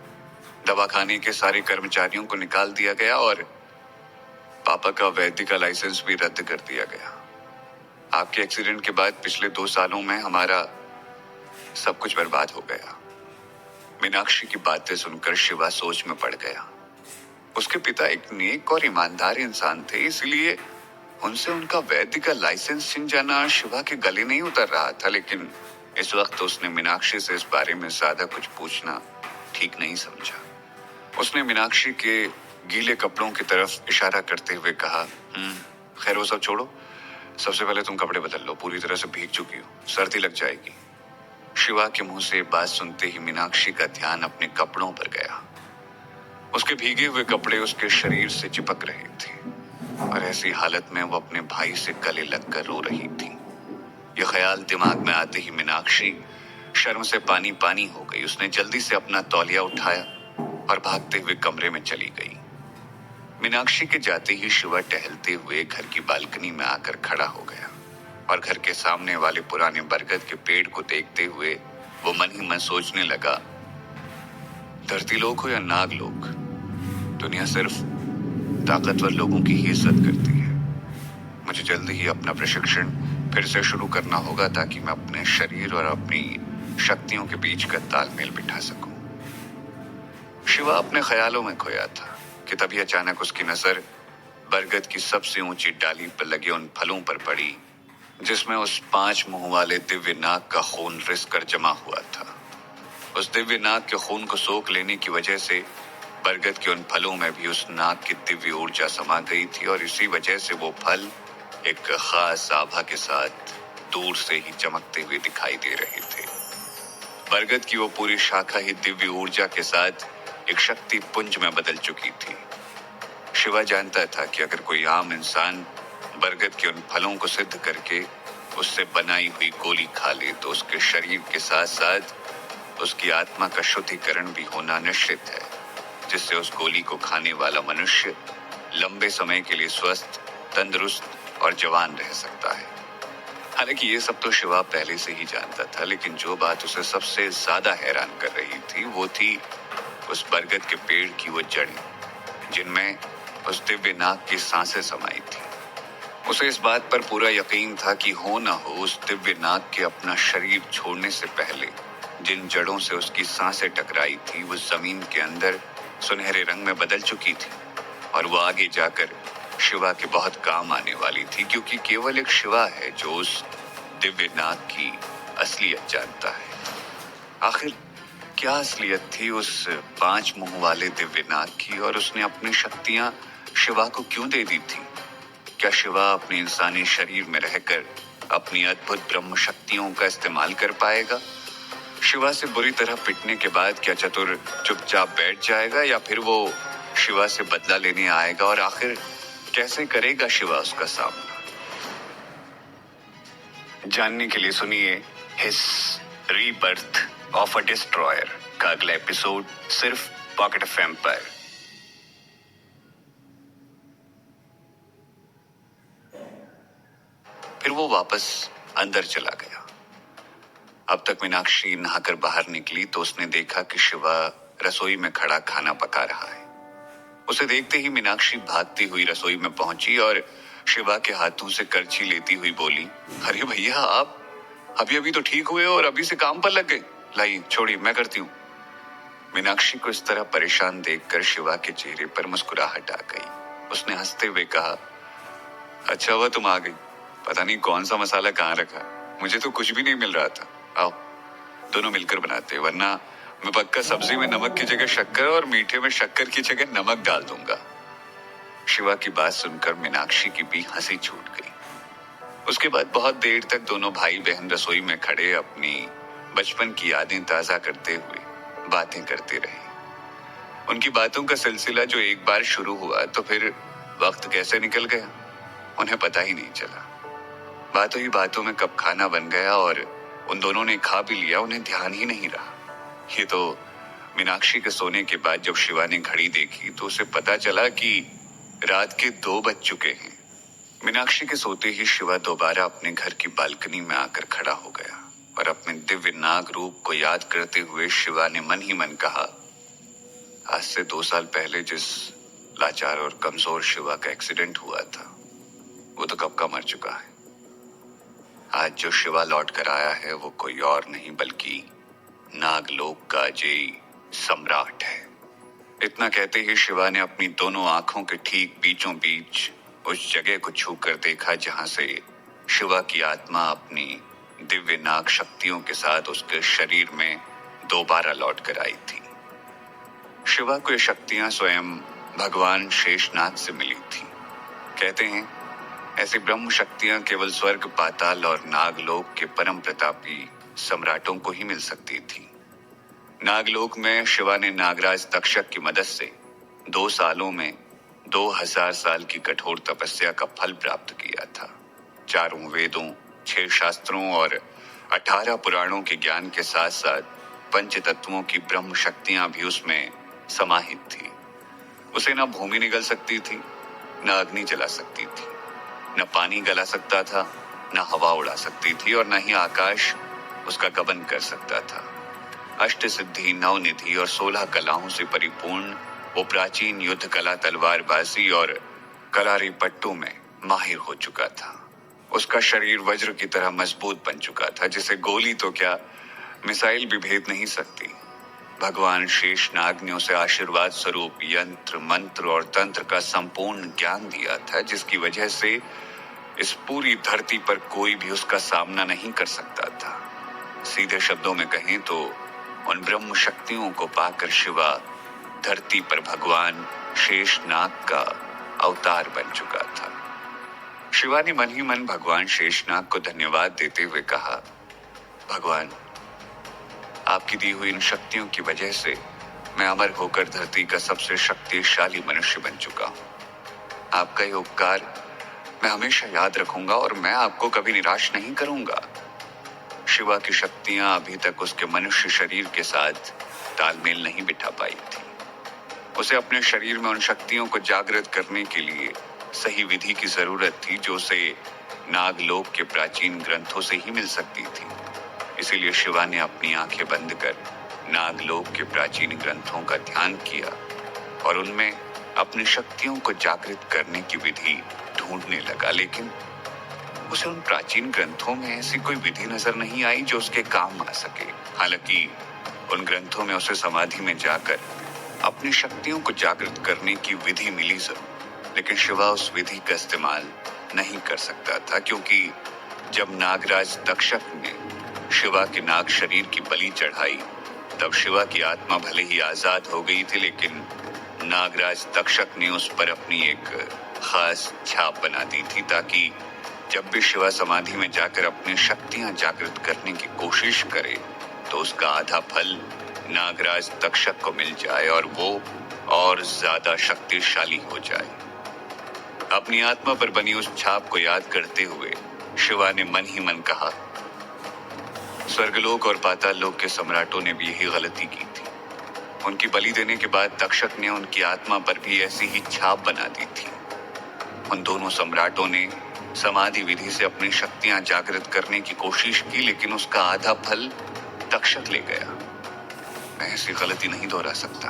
दवाखाने के सारे कर्मचारियों को निकाल दिया गया और पापा का वैद्य का लाइसेंस भी रद्द कर दिया गया। आपके एक्सीडेंट के बाद पिछले 2 सालों में हमारा सब कुछ बर्बाद हो गया। मीनाक्षी की बातें सुनकर शिवा सोच में पड़ गया। उसके पिता एक नेक और ईमानदार इंसान थे, इसलिए उनसे उनका वैद्य का लाइसेंस छिन जाना शिवा के गले नहीं उतर रहा था। लेकिन इस वक्त उसने मीनाक्षी से इस बारे में ज्यादा कुछ पूछना ठीक नहीं समझा। उसने मीनाक्षी के गीले कपड़ों की तरफ इशारा करते हुए कहा, खैर वो सब छोड़ो, सबसे पहले तुम कपड़े बदल लो, पूरी तरह से भीग चुकी हो, सर्दी लग जाएगी। शिवा के मुंह से बात सुनते ही मीनाक्षी का ध्यान अपने कपड़ों पर गया। उसके भीगे हुए कपड़े उसके शरीर से चिपक रहे थे और ऐसी हालत में वो अपने भाई से गले लगकर रो रही थी। यह ख्याल दिमाग में आते ही मीनाक्षी शर्म से पानी पानी हो गई। उसने जल्दी से अपना तौलिया उठाया और भागते हुए कमरे में चली गई। मीनाक्षी के जाते ही शिवा टहलते हुए घर की बालकनी में आकर खड़ा हो गया और घर के सामने वाले पुराने बरगद के पेड़ को देखते हुए वो मन ही मन सोचने लगा, धरती लोग हो या नाग लोग, दुनिया सिर्फ ताकतवर लोगों की ही इज्जत करती है। मुझे जल्दी ही अपना प्रशिक्षण फिर से शुरू करना होगा ताकि मैं अपने शरीर और अपनी शक्तियों के बीच का तालमेल बिठा सकूं। शिवा अपने ख्यालों में खोया था कि तभी अचानक उसकी नजर बरगद की सबसे ऊंची डाली पर लगे उन फलों पर पड़ी जिसमें उस 5 मुंह वाले दिव्य नाग का खून रिस कर जमा हुआ था। उस दिव्य नाग के खून को सोख लेने की वजह से बरगद के उन फलों में भी उस नाग की दिव्य ऊर्जा समा गई थी और इसी वजह से वो फल एक खास आभा के साथ दूर से ही चमकते हुए दिखाई दे रहे थे। बरगद की वो पूरी शाखा ही दिव्य ऊर्जा के साथ एक शक्ति पुंज में बदल चुकी थी। शिवा जानता था कि अगर कोई आम इंसान बरगद के उन फलों को सिद्ध करके उससे बनाई हुई गोली खा ले तो उसके शरीर के साथ साथ उसकी आत्मा का शुद्धिकरण भी होना निश्चित है, जिससे उस गोली को खाने वाला मनुष्य लंबे समय के लिए स्वस्थ, तंदुरुस्त और जवान रह सकता है। हालांकि ये सब तो शिवा पहले से ही जानता था, लेकिन जो बात उसे सबसे ज्यादा हैरान कर रही थी वो थी उस बरगद के पेड़ की वो जड़ें जिनमें उस दिव्य नाग की सांसें समाई थी। उसे इस बात पर पूरा यकीन था कि हो ना हो उस दिव्य नाग के अपना शरीर छोड़ने से पहले जिन जड़ों से उसकी सांसें टकराई थी वो जमीन के अंदर सुनहरे रंग में बदल चुकी थी और वो आगे जाकर शिवा के बहुत काम आने वाली थी, क्योंकि केवल एक शिवा है जो उस दिव्य नाग की असलियत जानता है। आखिर क्या असलियत थी उस 5 मुंह वाले दिव्य नाग की और उसने अपनी शक्तियां शिवा को क्यों दे दी थी? क्या शिवा अपने इंसानी शरीर में रहकर अपनी अद्भुत ब्रह्म शक्तियों का इस्तेमाल कर पाएगा? शिवा से बुरी तरह पिटने के बाद क्या चतुर चुपचाप बैठ जाएगा या फिर वो शिवा से बदला लेने आएगा और आखिर कैसे करेगा शिवा उसका सामना? जानने के लिए सुनिए हिस रीबर्थ ऑफ अ डिस्ट्रॉयर का अगला एपिसोड सिर्फ पॉकेट एफएम पर। फिर वो वापस अंदर चला गया। अब तक मीनाक्षी नहाकर बाहर निकली तो उसने देखा कि शिवा रसोई में खड़ा खाना पका रहा है। उसे देखते ही मीनाक्षी भागती हुई रसोई में पहुंची और शिवा के हाथों से करछी लेती हुई बोली, अरे भैया, आप अभी अभी तो ठीक हुए और अभी से काम पर लग गए। लाई छोड़ी, मैं करती हूँ। मीनाक्षी को इस तरह परेशान देखकर शिवा के चेहरे पर मुस्कुराहट आ गई। उसने हंसते हुए कहा, अच्छा हुआ तुम आ गई, पता नहीं कौन सा मसाला कहाँ रखा, मुझे तो कुछ भी नहीं मिल रहा था। आओ दोनों मिलकर बनाते, वरना मैं पक्का सब्जी में नमक की जगह शक्कर और मीठे में शक्कर की जगह नमक डाल दूंगा। शिवा की बात सुनकर मीनाक्षी की भी हंसी छूट गई। उसके बाद बहुत देर तक दोनों भाई बहन रसोई में खड़े अपनी बचपन की यादें ताजा करते हुए बातें करते रहे। उनकी बातों का सिलसिला जो एक बार शुरू हुआ तो फिर वक्त कैसे निकल गया उन्हें पता ही नहीं चला। बातों ही बातों में कब खाना बन गया और उन दोनों ने खा भी लिया उन्हें ध्यान ही नहीं रहा। ये तो मीनाक्षी के सोने के बाद जब शिवा ने घड़ी देखी तो उसे पता चला कि रात के 2 बज चुके हैं। मीनाक्षी के सोते ही शिवा दोबारा अपने घर की बालकनी में आकर खड़ा हो गया और अपने दिव्य नाग रूप को याद करते हुए शिवा ने मन ही मन कहा, आज से 2 साल पहले जिस लाचार और कमजोर शिवा का एक्सीडेंट हुआ था वो तो कब का मर चुका है। आज जो शिवा लौट कर आया है वो कोई और नहीं बल्कि नागलोक का अजयी सम्राट है। इतना कहते ही शिवा ने अपनी दोनों आंखों के ठीक बीचों बीच उस जगह को छूकर देखा जहां से शिवा की आत्मा अपनी दिव्य नाग शक्तियों के साथ उसके शरीर में दोबारा लौट कर आई थी। शिवा को ये शक्तियां स्वयं भगवान शेषनाग से मिली थी। कहते हैं ऐसी ब्रह्म शक्तियां केवल स्वर्ग पाताल और नागलोक के परम प्रतापी सम्राटों को ही मिल सकती थी। नागलोक में शिवा ने नागराज तक्षक की मदद से 2 सालों में 2000 साल की कठोर तपस्या का फल प्राप्त किया था। 4 वेदों, 6 शास्त्रों और 18 पुराणों के ज्ञान के साथ साथ पंच तत्वों की ब्रह्म शक्तियां भी उसमें समाहित थी। उसे न भूमि निगल सकती थी, न अग्नि जला सकती थी, न पानी गला सकता था, न हवा उड़ा सकती थी और न ही आकाश उसका गबन कर सकता था। अष्ट सिद्धि, 9 निधि और 16 कलाओं से परिपूर्ण वो प्राचीन युद्ध कला, तलवारबाजी और करारी पट्टू में माहिर हो चुका था। उसका शरीर वज्र की तरह मजबूत बन चुका था जिसे गोली तो क्या मिसाइल भी भेद नहीं सकती। भगवान शेषनाग ने उसे आशीर्वाद स्वरूप यंत्र, मंत्र और तंत्र का संपूर्ण ज्ञान दिया था जिसकी वजह से इस पूरी धरती पर कोई भी उसका सामना नहीं कर सकता था। सीधे शब्दों में कहें तो उन ब्रह्म शक्तियों को पाकर शिवा धरती पर भगवान शेषनाग का अवतार बन चुका था। शिवा ने मन ही मन भगवान शेषनाग को धन्यवाद देते हुए कहा, भगवान, आपकी दी हुई इन शक्तियों की वजह से मैं अमर होकर धरती का सबसे शक्तिशाली मनुष्य बन चुका हूं। आपका ये उपकार मैं हमेशा याद रखूंगा और मैं आपको कभी निराश नहीं करूंगा। शिवा की शक्तियां अभी तक उसके मनुष्य शरीर के साथ तालमेल नहीं बिठा पाई थी। उसे अपने शरीर में उन शक्तियों को जागृत करने के लिए सही विधि की जरूरत थी जो उसे नागलोक के प्राचीन ग्रंथों से ही मिल सकती थी। इसीलिए शिवा ने अपनी आंखें बंद कर नागलोक के प्राचीन ग्रंथों का ध्यान किया और उनमें अपनी शक्तियों को जागृत करने की विधि ढूंढने लगा। लेकिन उसे उन प्राचीन ग्रंथों में ऐसी कोई विधि नजर नहीं आई जो उसके काम आ सके। हालांकि उन ग्रंथों में उसे समाधि में जाकर अपनी शक्तियों को जागृत करने की विधि मिली जरूर, लेकिन शिवा उस विधि का इस्तेमाल नहीं कर सकता था क्योंकि जब नागराज तक्षक ने शिवा के नाग शरीर की बलि चढ़ाई तब शिवा की आत्मा भले ही आजाद हो गई थी, लेकिन नागराज तक्षक ने उस पर अपनी एक खास छाप बना दी थी ताकि जब भी शिवा समाधि में जाकर अपनी शक्तियां जागृत करने की कोशिश करे तो उसका आधा फल नागराज तक्षक को मिल जाए और वो और ज्यादा शक्तिशाली हो जाए। अपनी आत्मा पर बनी उस छाप को याद करते हुए शिवा ने मन ही मन कहा, स्वर्गलोक और पाताल लोक के सम्राटों ने भी यही गलती की थी। उनकी बलि देने के बाद तक्षक ने उनकी आत्मा पर भी ऐसी ही छाप बना दी थी। उन दोनों सम्राटों ने समाधि विधि से अपनी शक्तियां जागृत करने की कोशिश की, लेकिन उसका आधा फल तक्षक ले गया। मैं ऐसी गलती नहीं दोहरा सकता।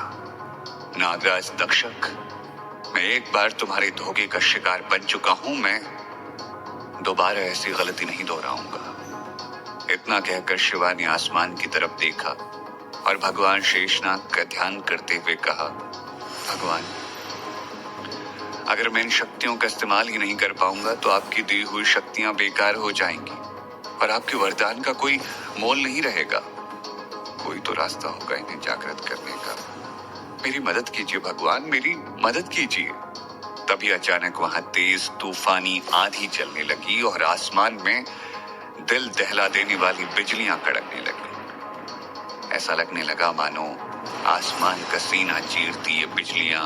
नागराज तक्षक, मैं एक बार तुम्हारे धोखे का शिकार बन चुका हूं, मैं दोबारा ऐसी गलती नहीं दोहराऊंगा। इतना कहकर शिवा ने आसमान की तरफ देखा और भगवान शेषनाग का ध्यान करते हुए कहा, भगवान, अगर मैं इन शक्तियों का इस्तेमाल ही नहीं कर पाऊंगा तो आपकी दी हुई शक्तियां बेकार हो जाएंगी और आपके वरदान का कोई मोल नहीं रहेगा। कोई तो रास्ता होगा इन्हें जागृत करने का। मेरी मदद कीजिए भगवान, मेरी मदद कीजिए। तभी अचानक वहां तेज तूफानी आंधी चलने लगी और आसमान में दिल दहला देने वाली बिजलियां कड़कने लगी। ऐसा लगने लगा मानो आसमान का सीना चीरती ये बिजलियां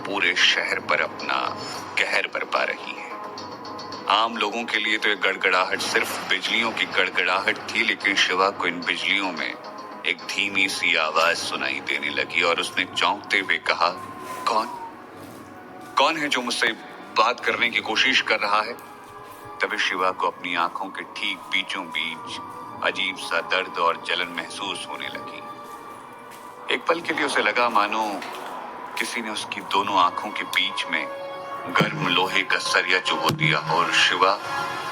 पूरे शहर पर अपना कहर बरपा रही हैं। आम लोगों के लिए तो ये गड़गड़ाहट सिर्फ बिजलियों की गड़गड़ाहट थी, लेकिन शिवा को इन बिजलियों में एक धीमी सी आवाज सुनाई देने लगी और उसने चौंकते हुए कहा, कौन है जो मुझसे बात करने की कोशिश कर रहा है? तभी शिवा को अपनी आंखों के ठीक बीचों बीच अजीब सा दर्द और जलन महसूस होने लगी। एक पल के लिए उसे लगा मानो किसी ने उसकी दोनों आंखों के बीच में गर्म लोहे का सरिया चुभो दिया और शिवा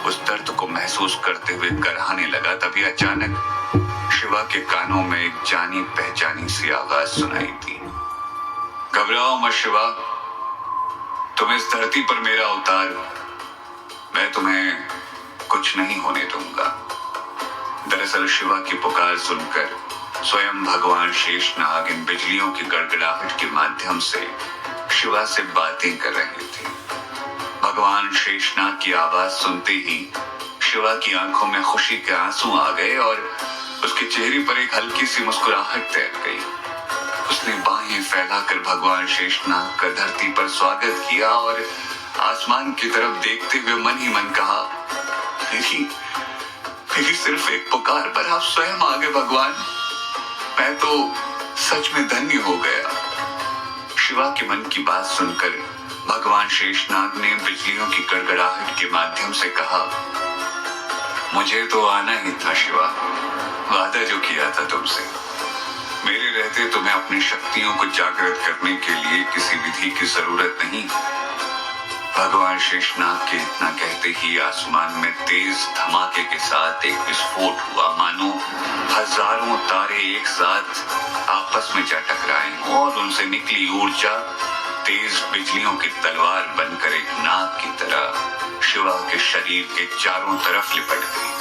उस दर्द को महसूस करते हुए कराहने लगा। तभी अचानक शिवा के कानों में एक जानी पहचानी सी आवाज सुनाई दी, घबराओ मत शिवा, तुम इस धरती पर मेरा अवतार हो, मैं तुम्हें कुछ नहीं होने दूंगा। दरअसल शिवा की पुकार सुनकर स्वयं भगवान शेषनाग इन बिजलियों की गड़गड़ाहट के माध्यम से शिवा से बातें कर रहे थे। भगवान शेषनाग की आवाज सुनते ही शिवा की आंखों में खुशी के आंसू आ गए और उसके चेहरे पर एक हल्की सी मुस्कुराहट तैर गई। उसने बाहें फैलाकर भगवान शेषनाग का धरती पर स्वागत किया और आसमान की तरफ देखते हुए मन ही मन कहा, मेरी सिर्फ एक पुकार पर आप स्वयं आ गए भगवान, मैं तो सच में धन्य हो गया। शिवा के मन की बात सुनकर भगवान शेषनाग ने बिजलियों की गड़गड़ाहट के माध्यम से कहा, मुझे तो आना ही था शिवा, वादा जो किया था तुमसे, मेरे रहते तुम्हें अपनी शक्तियों को जागृत करने के लिए किसी विधि की जरूरत नहीं। भगवान शेषनाग के इतना कहते ही आसमान में तेज धमाके के साथ एक विस्फोट हुआ, मानो हजारों तारे एक साथ आपस में जा टकराए और उनसे निकली ऊर्जा तेज बिजलियों की तलवार बनकर एक नाग की तरह शिवा के शरीर के चारों तरफ लिपट गई।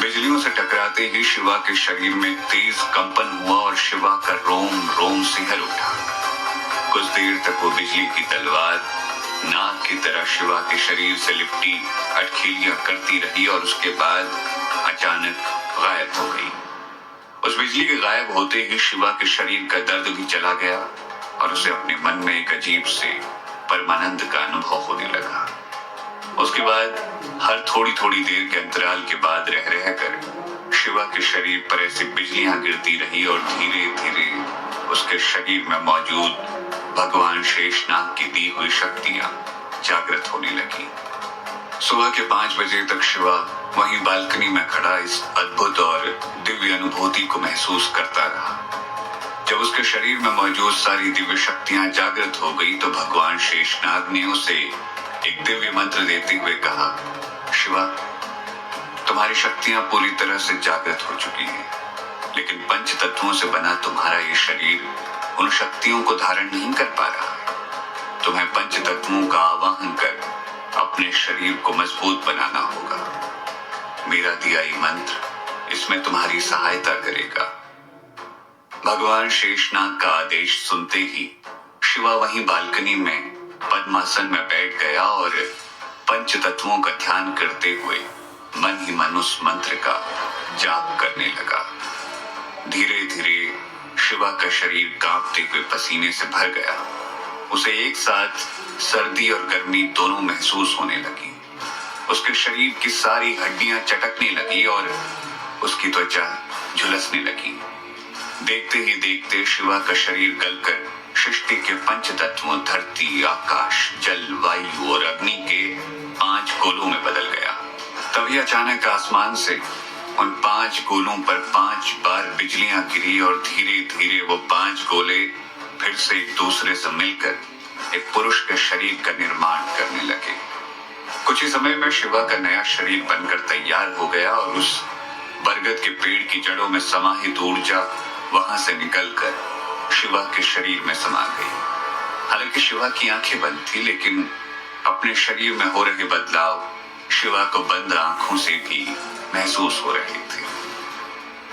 बिजलियों से टकराते ही शिवा के शरीर में तेज कंपन हुआ और शिवा का रोम रोम सिहर उठा। कुछ देर तक वो बिजली की तलवार नाग की तरह शिवा के शरीर से लिपटी अटखीलियां करती रही और उसके बाद अचानक गायब हो गई। उस बिजली के गायब होते ही शिवा के शरीर का दर्द भी चला गया और उसे अपने मन में एक अजीब से परमानंद का अनुभव होने लगा। उसके बाद हर थोड़ी थोड़ी देर के अंतराल के बाद रह रहकर शिवा के शरीर पर ऐसी बिजलियां गिरती रही और धीरे धीरे उसके शरीर में मौजूद भगवान शेषनाग की दी हुई शक्तियां जागृत होने लगी। सुबह के 5 बजे तक शिवा वहीं बालकनी में खड़ा इस अद्भुत और दिव्य अनुभूति को महसूस करता रहा। जब उसके शरीर में मौजूद सारी दिव्य शक्तियां जागृत हो गई तो भगवान शेषनाग ने उसे एक दिव्य मंत्र देते हुए कहा, शिवा, तुम्हारी शक्तियां पूरी तरह से जागृत हो चुकी हैं, लेकिन पंच तत्वों से बना तुम्हारा ये शरीर उन शक्तियों को धारण नहीं कर पा रहा है। तुम्हें पंच तत्वों का आवाहन कर अपने शरीर को मजबूत बनाना होगा। मेरा दिया ये मंत्र इसमें तुम्हारी सहायता करेगा। भगवान शेषनाग का आदेश सुनते ही शिवा वहीं बालकनी में पद्मासन में बैठ गया और पंच तत्वों का ध्यान करते हुए मन ही मन उस मंत्र का जाप करने लगा। धीरे धीरे शिवा का शरीर कांपते हुए पसीने से भर गया। उसे एक साथ सर्दी और गर्मी दोनों महसूस होने लगी। उसके शरीर की सारी हड्डियां चटकने लगी और उसकी त्वचा झुलसने लगी। देखते ही देखते शिवा का शरीर गलकर सृष्टि के पंच तत्वों धरती, आकाश, जल, वायु और अग्नि के 5 गोलों में बदल गया। तभी अचानक आसमान से उन 5 गोलों पर 5 बार बिजलियां गिरी और धीरे धीरे वो 5 गोले फिर से एक दूसरे से मिलकर एक पुरुष के शरीर का निर्माण करने लगे। कुछ ही समय में शिवा का नया शरीर बनकर तैयार हो गया और उस बरगद के पेड़ की जड़ों में समाहित ऊर्जा वहां से निकलकर शिवा के शरीर में समा गई। हालांकि शिवा की आंखें बंद थी, लेकिन अपने शरीर में हो रहे बदलाव शिवा को बंद आंखों से भी महसूस हो रहे थे।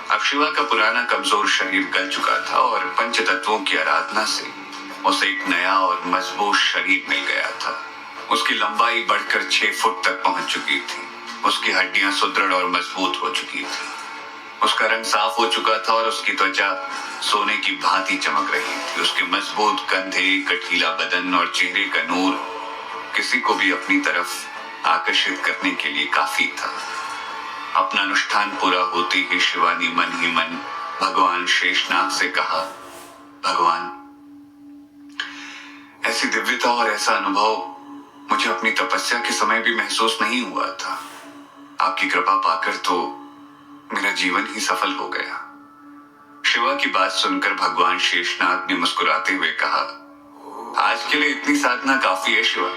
अब शिवा का पुराना कमजोर शरीर गल चुका था और पंच तत्वों की आराधना से उसे एक नया और मजबूत शरीर मिल गया था। उसकी लंबाई बढ़कर 6 फुट तक पहुंच चुकी थी। उसकी हड्डियां सुदृढ़ और मजबूत हो चुकी थी। उसका रंग साफ हो चुका था और उसकी त्वचा सोने की भांति चमक रही थी। उसके मजबूत कंधे, कटीला बदन और चेहरे का नूर किसी को भी अपनी तरफ आकर्षित करने के लिए काफी था। अपना अनुष्ठान पूरा होते ही शिवा ने मन ही मन भगवान शेषनाग से कहा, भगवान, ऐसी दिव्यता और ऐसा अनुभव मुझे अपनी तपस्या के समय भी महसूस नहीं हुआ था। आपकी कृपा पाकर तो मेरा जीवन ही सफल हो गया। शिवा की बात सुनकर भगवान शेषनाग ने मुस्कुराते हुए कहा, आज के लिए इतनी साधना काफी है शिवा,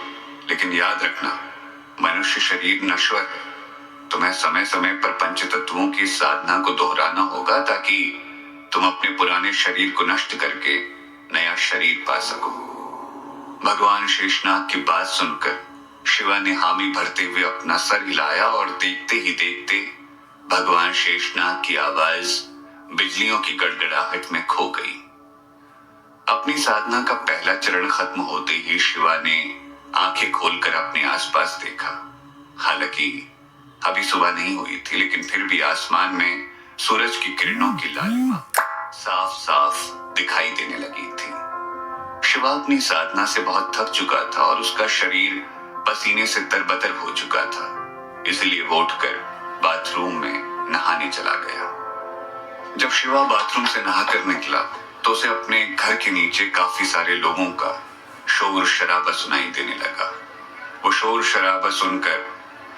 लेकिन याद रखना, मनुष्य शरीर नश्वर है। तुम्हें समय समय पर पंच तत्वों की साधना को दोहराना होगा ताकि तुम अपने पुराने शरीर को नष्ट करके नया शरीर पा सको। भगवान शेषनाग की बात सुनकर शिवा ने हामी भरते हुए अपना सर हिलाया और देखते ही देखते भगवान शेषनाग की आवाज बिजलियों की गड़गड़ाहट में खो गई। अपनी साधना का पहला चरण खत्म होते ही शिवा ने आंखें खोलकर अपने आसपास देखा। हालांकि अभी सुबह नहीं हुई थी, लेकिन फिर भी आसमान में सूरज की किरणों की लालिमा साफ साफ दिखाई देने लगी थी। शिवा अपनी साधना से बहुत थक चुका था और उसका शरीर पसीने से तरबतर हो चुका था, इसलिए वो उठकर बाथरूम में नहाने चला गया। जब शिवा बाथरूम से नहाकर निकला तो उसे अपने घर के नीचे काफी सारे लोगों का शोर शराबा सुनाई देने लगा। वो शोर शराबा सुनकर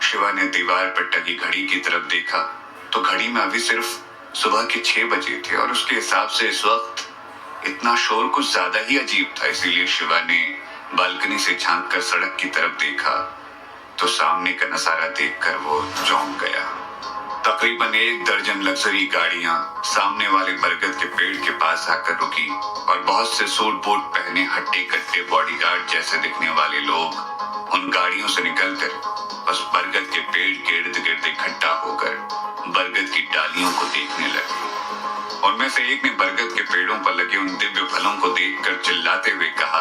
शिवा ने दीवार पर टंगी घड़ी की तरफ देखा तो घड़ी में अभी सिर्फ सुबह के 6 बजे थे और उसके हिसाब से इस वक्त इतना शोर कुछ ज्यादा ही अजीब था। इसीलिए शिवा ने बालकनी से झांककर सड़क की तरफ देखा तो सामने का नजारा देखकर वो चौंक गया। तकरीबन 1 दर्जन लग्जरी गाड़ियां सामने वाले बरगद के पेड़ के पास आकर रुकी और बहुत से सूट बूट पहने हट्टे कट्टे बॉडीगार्ड जैसे दिखने वाले लोग उन गाड़ियों से निकलकर उस बरगद के पेड़ के इर्द गिर्द इकट्ठा होकर बरगद की डालियों को देखने लगे। उनमें से एक ने बरगद के पेड़ों पर लगे उन दिव्य फलों को देखकर चिल्लाते हुए कहा,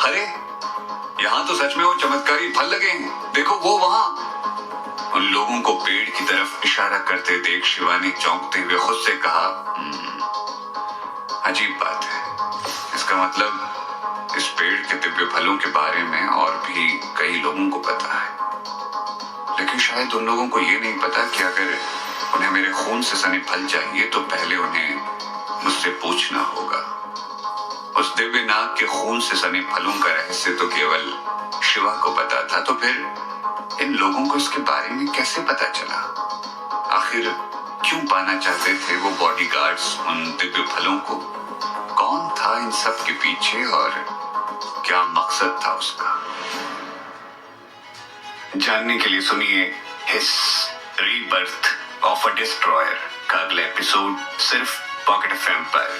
अरे यहाँ तो सच में वो चमत्कारी फल लगे हैं, देखो वो वहां। उन लोगों को पेड़ की तरफ इशारा करते देख शिवा ने चौंकते हुए खुद से कहा, अजीब बात है, इसका मतलब इस पेड़ के दिव्य फलों के बारे में और भी कई लोगों को पता है, लेकिन शायद उन लोगों को ये नहीं पता कि अगर उन्हें मेरे खून से सने फल चाहिए तो पहले उन्हें मुझसे पूछना होगा। उस दिव्य नाग के खून से सने फलों का रहस्य तो केवल शिवा को पता था, तो फिर इन लोगों को इसके बारे में कैसे पता चला? आखिर क्यों पाना चाहते थे वो बॉडीगार्ड्स उन दिव्य फलों को? कौन था इन सब के पीछे और क्या मकसद था उसका? जानने के लिए सुनिए हिस रीबर्थ ऑफ अ डिस्ट्रॉयर का अगला एपिसोड सिर्फ पॉकेट एफएम पर।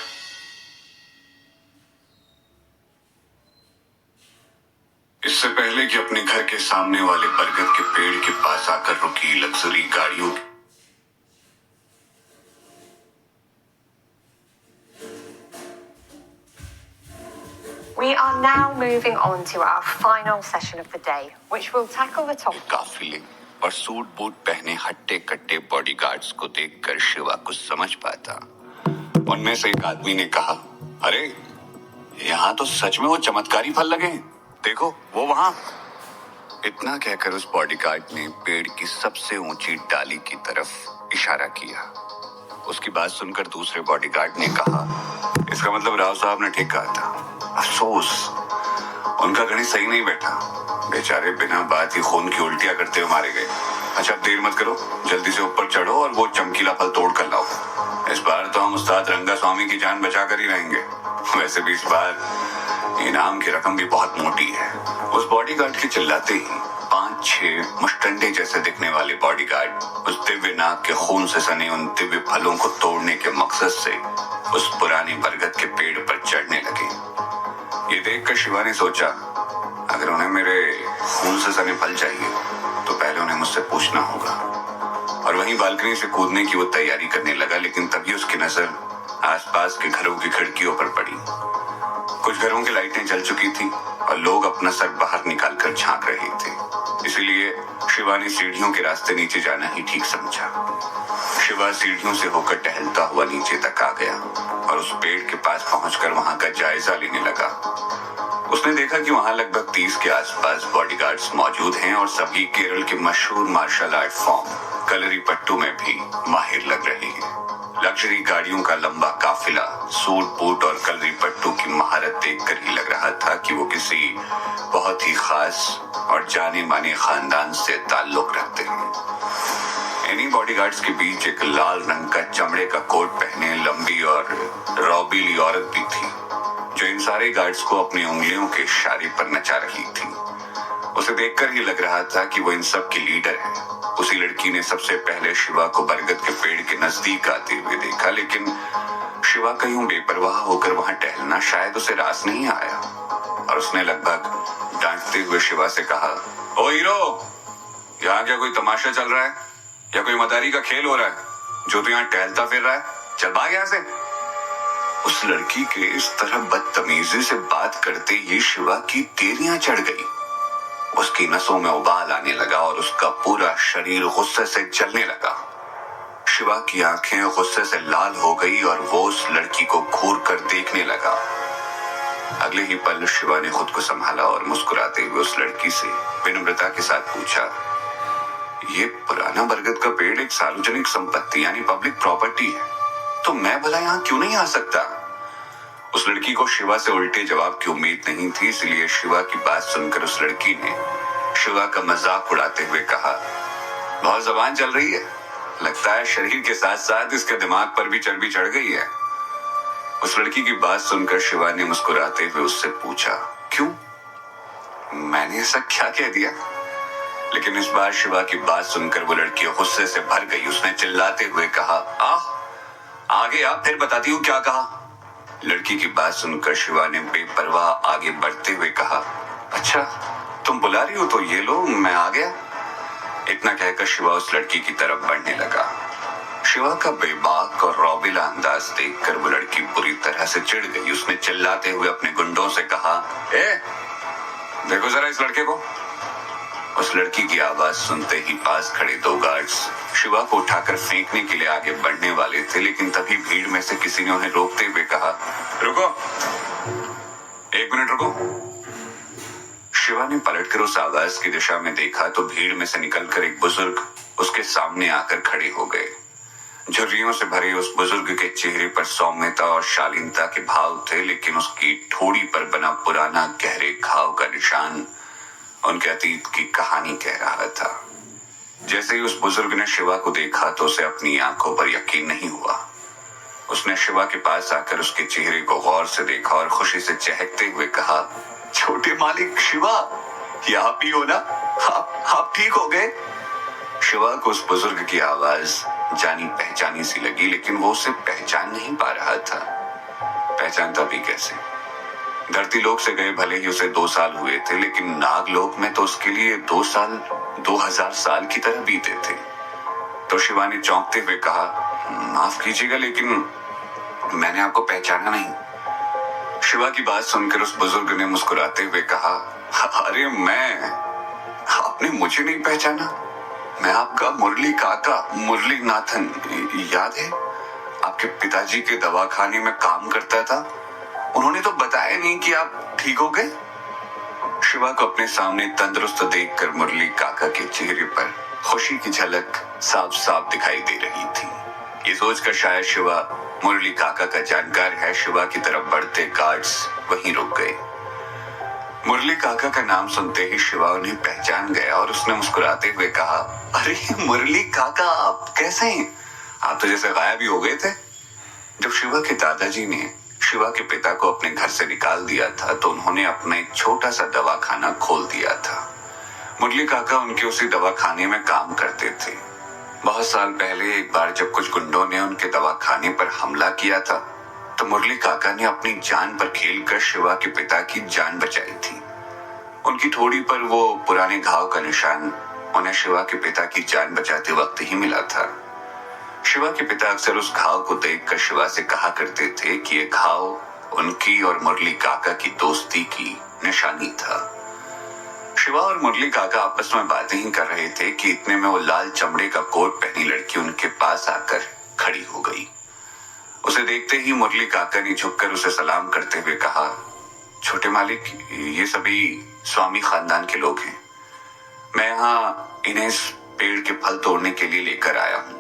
इससे पहले कि अपने घर के सामने वाले बरगद के पेड़ के पास आकर रुकी लग्जरी गाड़ियों We are now moving on to our final session of the day, which will tackle the topic. काफिले और सूट बूट पहने हट्टे कट्टे बॉडीगार्ड्स को देखकर शिवा कुछ समझ पाता। उनमें से एक आदमी ने कहा, अरे यहाँ तो सच में वो चमत्कारी फल लगे हैं, देखो वो वहां। इतना कहकर उस बॉडीगार्ड ने पेड़ की सबसे ऊंची डाली की तरफ इशारा किया। उसकी बात सुनकर दूसरे बॉडीगार्ड ने कहा, इसका मतलब राव साहब ने ठीक कहा था। अफसोस उनका गणित सही नहीं बैठा, बेचारे बिना बात ही खून की उल्टियां करते हुए मारे गए। अच्छा देर मत करो, जल्दी से ऊपर चढ़ो और वो चमकीला फल तोड़ कर लाओ। इस बार तो हम उस्ताद रंगा स्वामी की जान बचा कर ही रहेंगे। वैसे भी इस बार इनाम की रकम भी बहुत मोटी है। उस बॉडीगार्ड के चिल्लाते ही 5-6 मुष्टंडे जैसे दिखने वाले बॉडीगार्ड उस दिव्य नाग के खून से सने उन दिव्य फलों को तोड़ने के मकसद से उस पुराने बरगद के पेड़ पर चढ़ने लगे। ये देखकर शिवा ने सोचा, अगर उन्हें मेरे खून से सने फल चाहिए तो पहले उन्हें मुझसे पूछना होगा। और वहीं बालकनी से कूदने की वो तैयारी करने लगा, लेकिन तभी उसकी नजर आसपास के घरों की खिड़कियों पर पड़ी। कुछ घरों की लाइटें जल चुकी थी और लोग अपना सर बाहर निकालकर झांक रहे थे। इसीलिए शिवा ने सीढ़ियों के रास्ते नीचे जाना ही ठीक समझा। शिवा सीढ़ियों से होकर टहलता हुआ नीचे तक आ गया और उस पेड़ के पास पहुंचकर वहां का जायजा लेने लगा। उसने देखा कि वहां लगभग 30 के आसपास बॉडीगार्ड्स मौजूद हैं और सभी केरल के मशहूर मार्शल आर्ट फॉर्म कलरीपट्टू में भी माहिर लग रहे हैं। लग्जरी गाड़ियों का लंबा काफिला सूट बूट और कलरीपट्टू की महारत देखकर ही लग रहा था कि वो किसी बहुत ही खास और जाने माने खानदान से ताल्लुक रखते हैं। इन्हीं बॉडीगार्ड्स के बीच एक लाल रंग का चमड़े का कोट पहने लंबी और रौबीली औरत भी थी, जो इन सारे गार्ड्स को अपनी उंगलियों के इशारे पर नचा रही थी। उसे देखकर ही लग रहा था कि वो इन सब की लीडर है। उसी लड़की ने सबसे पहले शिवा को बरगद के पेड़ के नजदीक आते हुए देखा, लेकिन शिवा का यूं बेपरवाह होकर वहां टहलना शायद उसे रास नहीं आया और उसने लगभग डांटते हुए शिवा से कहा, ओ हीरो, यहाँ क्या कोई तमाशा चल रहा है या कोई मदारी का खेल हो रहा है जो तू यहाँ टहलता फिर रहा है? चल भाग यहाँ से। उस लड़की के इस तरह बदतमीजी से बात करते ही शिवा की तेरियां चढ़ गई। उसकी नसों में उबाल आने लगा और उसका पूरा शरीर गुस्से से जलने लगा। शिवा की आंखें गुस्से से लाल हो गई और वो उस लड़की को घूर कर देखने लगा। अगले ही पल शिवा ने खुद को संभाला और मुस्कुराते हुए उस लड़की से विनम्रता के साथ पूछा, ये पुराना बरगद का पेड़ एक सार्वजनिक संपत्ति यानी पब्लिक प्रॉपर्टी है, तो मैं भला यहाँ क्यों नहीं आ सकता? उस लड़की को शिवा से उल्टे जवाब की उम्मीद नहीं थी, इसलिए शिवा की बात सुनकर उस लड़की ने शिवा का मजाक उड़ाते हुए कहा, बहुत जबान चल रही है, लगता है शरीर के साथ साथ इसके दिमाग पर भी चर्बी चढ़ गई है। उस लड़की की बात सुनकर शिवा ने मुस्कुराते हुए उससे पूछा, क्यों? मैंने ऐसा क्या कह दिया? लेकिन इस बार शिवा की बात सुनकर वो लड़की गुस्से से भर गई। उसने चिल्लाते हुए कहा, आगे आप फिर बताती हूँ क्या कहा। लड़की की बात सुनकर शिवा ने बेपरवाह आगे बढ़ते हुए कहा, अच्छा तुम बुला रही हो तो ये लो, मैं आ गया। इतना कहकर शिवा उस लड़की की तरफ बढ़ने लगा। शिवा का बेबाक और रौबीला अंदाज देखकर वो लड़की बुरी तरह से चिढ़ गई। उसने चिल्लाते हुए अपने गुंडों से कहा, देखो जरा इस लड़के को। उस लड़की की आवाज सुनते ही पास खड़े 2 गार्ड्स शिवा को उठाकर फेंकने के लिए आगे बढ़ने वाले थे, लेकिन तभी भीड़ में से किसी ने उन्हें रोकते हुए कहा, रुको, 1 मिनट रुको। शिवा ने पलटकर उस आवाज की दिशा में देखा तो भीड़ में से निकलकर एक बुजुर्ग उसके सामने आकर खड़े हो गए। झुर्रियों से भरे उस बुजुर्ग के चेहरे पर सौम्यता और शालीनता के भाव थे, लेकिन उसकी ठोड़ी पर बना पुराना गहरे घाव का निशान उनके अतीत की कहानी कह रहा था। जैसे ही उस बुजुर्ग ने शिवा को देखा तो उसे अपनी आंखों पर यकीन नहीं हुआ। उसने शिवा के पास आकर उसके चेहरे को गौर से देखा और खुशी से चहकते हुए कहा, छोटे मालिक शिवा, ये आप ही हो ना? आप ठीक हो गए? शिवा को उस बुजुर्ग की आवाज जानी पहचानी सी लगी, लेकिन वो उसे पहचान नहीं पा रहा था। पहचानता भी कैसे? धरती लोक से गए भले ही उसे 2 साल हुए थे, लेकिन नागलोक में तो उसके लिए 2 साल 2000 साल की तरह बीते थे। तो शिवा ने चौंकते हुए कहा, माफ कीजिएगा लेकिन मैंने आपको पहचाना नहीं। शिवा की बात सुनकर उस बुजुर्ग ने मुस्कुराते हुए कहा, अरे आपने मुझे नहीं पहचाना? मैं आपका मुरली काका, मुरली नाथन, याद है? आपके पिताजी के दवाखाने में काम करता था। उन्होंने तो बताया नहीं कि आप ठीक हो गए। शिवा को अपने सामने तंदुरुस्त देखकर मुरली काका के चेहरे पर खुशी की झलक साफ साफ दिखाई दे रही थी। ये सोचकर शायद शिवा मुरली काका का जानकार है, शिवा की तरफ बढ़ते गार्ड्स वहीं रुक गए। मुरली काका का नाम सुनते ही शिवा उन्हें पहचान गया और उसने मुस्कुराते हुए कहा, अरे मुरली काका, आप कैसे हैं? आप तो जैसे गायब ही हो गए थे। जब शिवा के दादाजी ने शिवा के पिता को अपने घर से निकाल दिया था तो उन्होंने अपना एक छोटा सा दवाखाना खोल दिया था। मुरली काका उनके उसी दवाखाने में काम करते थे। बहुत साल पहले एक बार जब कुछ गुंडों ने उनके दवाखाने पर हमला किया था तो मुरली काका ने अपनी जान पर खेलकर शिवा के पिता की जान बचाई थी। उनकी ठोड़ी पर वो पुराने घाव का निशान उन्हें शिवा के पिता की जान बचाते वक्त ही मिला था। शिवा के पिता अक्सर उस घाव को देखकर शिवा से कहा करते थे कि ये घाव उनकी और मुरली काका की दोस्ती की निशानी था। शिवा और मुरली काका आपस में बातें ही कर रहे थे कि इतने में वो लाल चमड़े का कोट पहनी लड़की उनके पास आकर खड़ी हो गई। उसे देखते ही मुरली काका ने झुककर उसे सलाम करते हुए कहा, छोटे मालिक, ये सभी स्वामी खानदान के लोग हैं। मैं यहाँ इन्हें इस पेड़ के फल तोड़ने के लिए लेकर आया हूँ।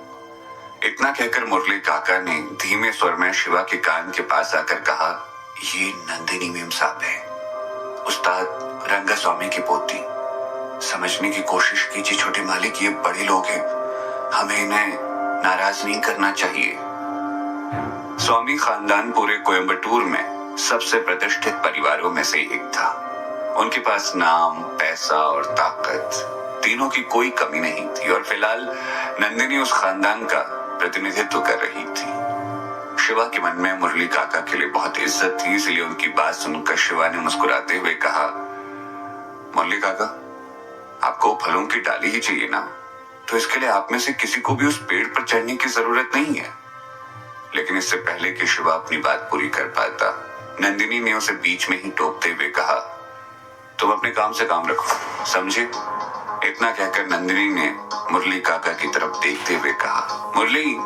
इतना कहकर मुरली काका ने धीमे स्वर में शिवा के कान के पास आकर कहा, ये नंदिनी मेम साहब है, उस्ताद रंगा स्वामी की पोती। समझने की कोशिश कीजिए छोटे मालिक, ये बड़े लोग हैं, हमें इन्हें नाराज नहीं करना चाहिए। स्वामी खानदान पूरे कोयम्बटूर में सबसे प्रतिष्ठित परिवारों में से एक था। उनके पास नाम, पैसा और ताकत तीनों की कोई कमी नहीं थी और फिलहाल नंदिनी उस खानदान का प्रतिनिधित्व कर रही थी। शिवा के मन में मुरली काका के लिए बहुत इज्जत थी, इसलिए उनकी बात सुनकर शिवा ने मुस्कुराते हुए कहा, मुरली काका, आपको फलों की डाली ही चाहिए ना, तो इसके लिए आप में से किसी को भी उस पेड़ पर चढ़ने की जरूरत नहीं है। लेकिन इससे पहले कि शिवा अपनी बात पूरी कर पाता, नंदिनी ने उसे बीच में ही टोकते हुए कहा, तुम अपने काम से काम रखो, समझे? इतना कहकर नंदिनी ने मुरली काका की तरफ देखते हुए कहा, मुरली,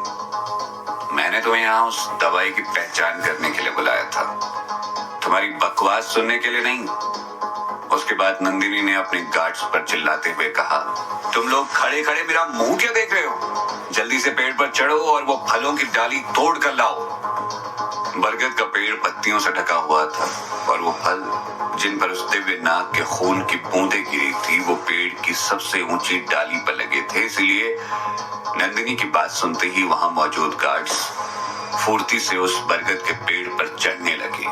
मैंने तुम्हें यहाँ उस दवाई की पहचान करने के लिए बुलाया था, तुम्हारी बकवास सुनने के लिए नहीं। उसके बाद नंदिनी ने अपने गार्ड्स पर चिल्लाते हुए कहा, तुम लोग खड़े खड़े मेरा मुंह क्या देख रहे हो? जल्दी से पेड़ पर चढ़ो और वो फलों की डाली तोड़ कर लाओ। बरगद का पेड़ पत्तियों से ढका हुआ था और वो फल जिन पर उस दिव्य नाग के खून की बूंदें गिरी थी वो पेड़ की सबसे ऊंची डाली पर लगे थे। इसलिए नंदिनी की बात सुनते ही वहां मौजूद गार्ड्स फुर्ती से उस बरगद के पेड़ पर चढ़ने लगे।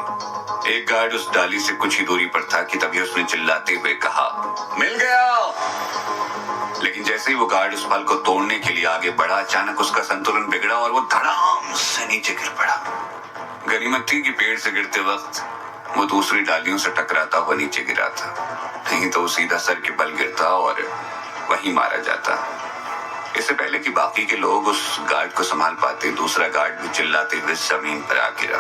एक गार्ड उस डाली से कुछ ही दूरी पर था कि तभी उसने चिल्लाते हुए कहा, मिल गया। लेकिन जैसे ही वो गार्ड उस फल को तोड़ने के लिए आगे बढ़ा, अचानक उसका संतुलन बिगड़ा और वो धड़ाम से नीचे गिर पड़ा। गनीमत थी कि पेड़ से गिरते वक्त वो दूसरी डालियों से टकराता हुआ नीचे गिरा था, नहीं तो वो सीधा सर के बल गिरता और वहीं मारा जाता। इससे पहले कि बाकी के लोग उस गार्ड को संभाल पाते, दूसरा गार्ड भी चिल्लाते हुए जमीन पर आ गिरा।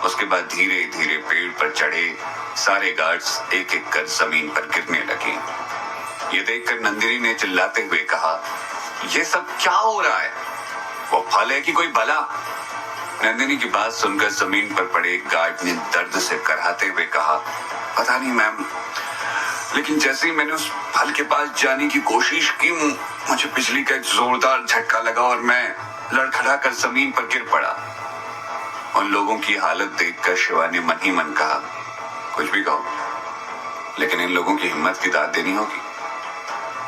उसके बाद धीरे धीरे पेड़ पर चढ़े सारे गार्ड्स एक एक कर जमीन पर गिरने लगे। ये देखकर नंदिनी ने चिल्लाते हुए कहा, ये सब क्या हो रहा है? वो फल है कि कोई बला? नंदिनी की बात सुनकर जमीन पर पड़े एक गार्ड ने दर्द से कराहते हुए कहा, पता नहीं मैम, लेकिन जैसे ही मैंने उस फल के पास जाने की कोशिश की, मुझे बिजली का एक जोरदार झटका लगा और मैं लड़खड़ा कर जमीन पर गिर पड़ा। उन लोगों की हालत देखकर शिवा ने मन ही मन कहा, कुछ भी कहो, लेकिन इन लोगों की हिम्मत की दाद देनी होगी।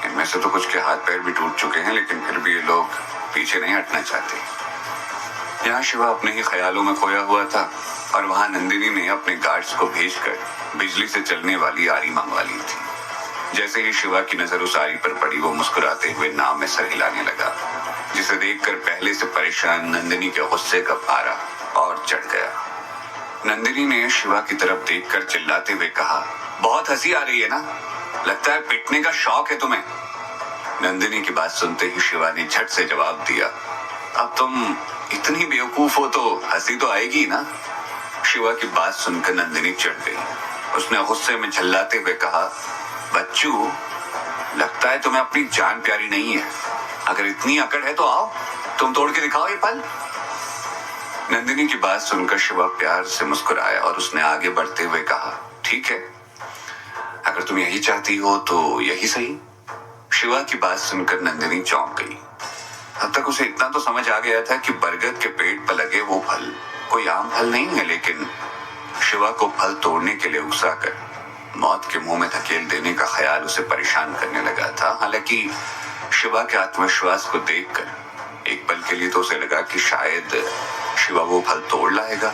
इनमें से तो कुछ के हाथ पैर भी टूट चुके हैं, लेकिन फिर भी ये लोग पीछे नहीं हटना चाहते। यहाँ शिवा अपने ही ख्यालों में खोया हुआ था और वहां नंदिनी ने अपने गार्ड्स को भेजकर बिजली से चलने वाली आरी मंगवा ली थी। जैसे ही शिवा की नजर उस आरी पर पड़ी, वो मुस्कुराते हुए नाव में सर हिलाने लगा, जिसे देखकर पहले से परेशान नंदिनी के गुस्से का पारा और चढ़ गया। नंदिनी ने शिवा की तरफ देखकर चिल्लाते हुए कहा, बहुत हंसी आ रही है ना? लगता है पिटने का शौक है तुम्हें। नंदिनी की बात सुनते ही शिवा ने झट से जवाब दिया, अब तुम इतनी बेवकूफ हो तो हंसी तो आएगी ना। शिवा की बात सुनकर नंदिनी चिढ़ गई। उसने गुस्से में झल्लाते हुए कहा, बच्चू, लगता है तुम्हें अपनी जान प्यारी नहीं है। अगर इतनी अकड़ है तो आओ, तुम तोड़ के दिखाओ ये फल। नंदिनी की बात सुनकर शिवा प्यार से मुस्कुराया और उसने आगे बढ़ते हुए कहा, ठीक है, अगर तुम यही चाहती हो तो यही सही। शिवा की बात सुनकर नंदिनी चौंक गई। अब तक उसे इतना तो समझ आ गया था कि बरगद के पेड़ पर लगे वो फल कोई आम फल नहीं है, लेकिन शिवा को फल तोड़ने के लिए उकसाकर मौत के मुंह में धकेल देने का ख्याल उसे परेशान करने लगा था। हालांकि शिवा के आत्मविश्वास को देखकर एक पल के लिए तो उसे लगा कि शायद शिवा वो फल तोड़ लाएगा,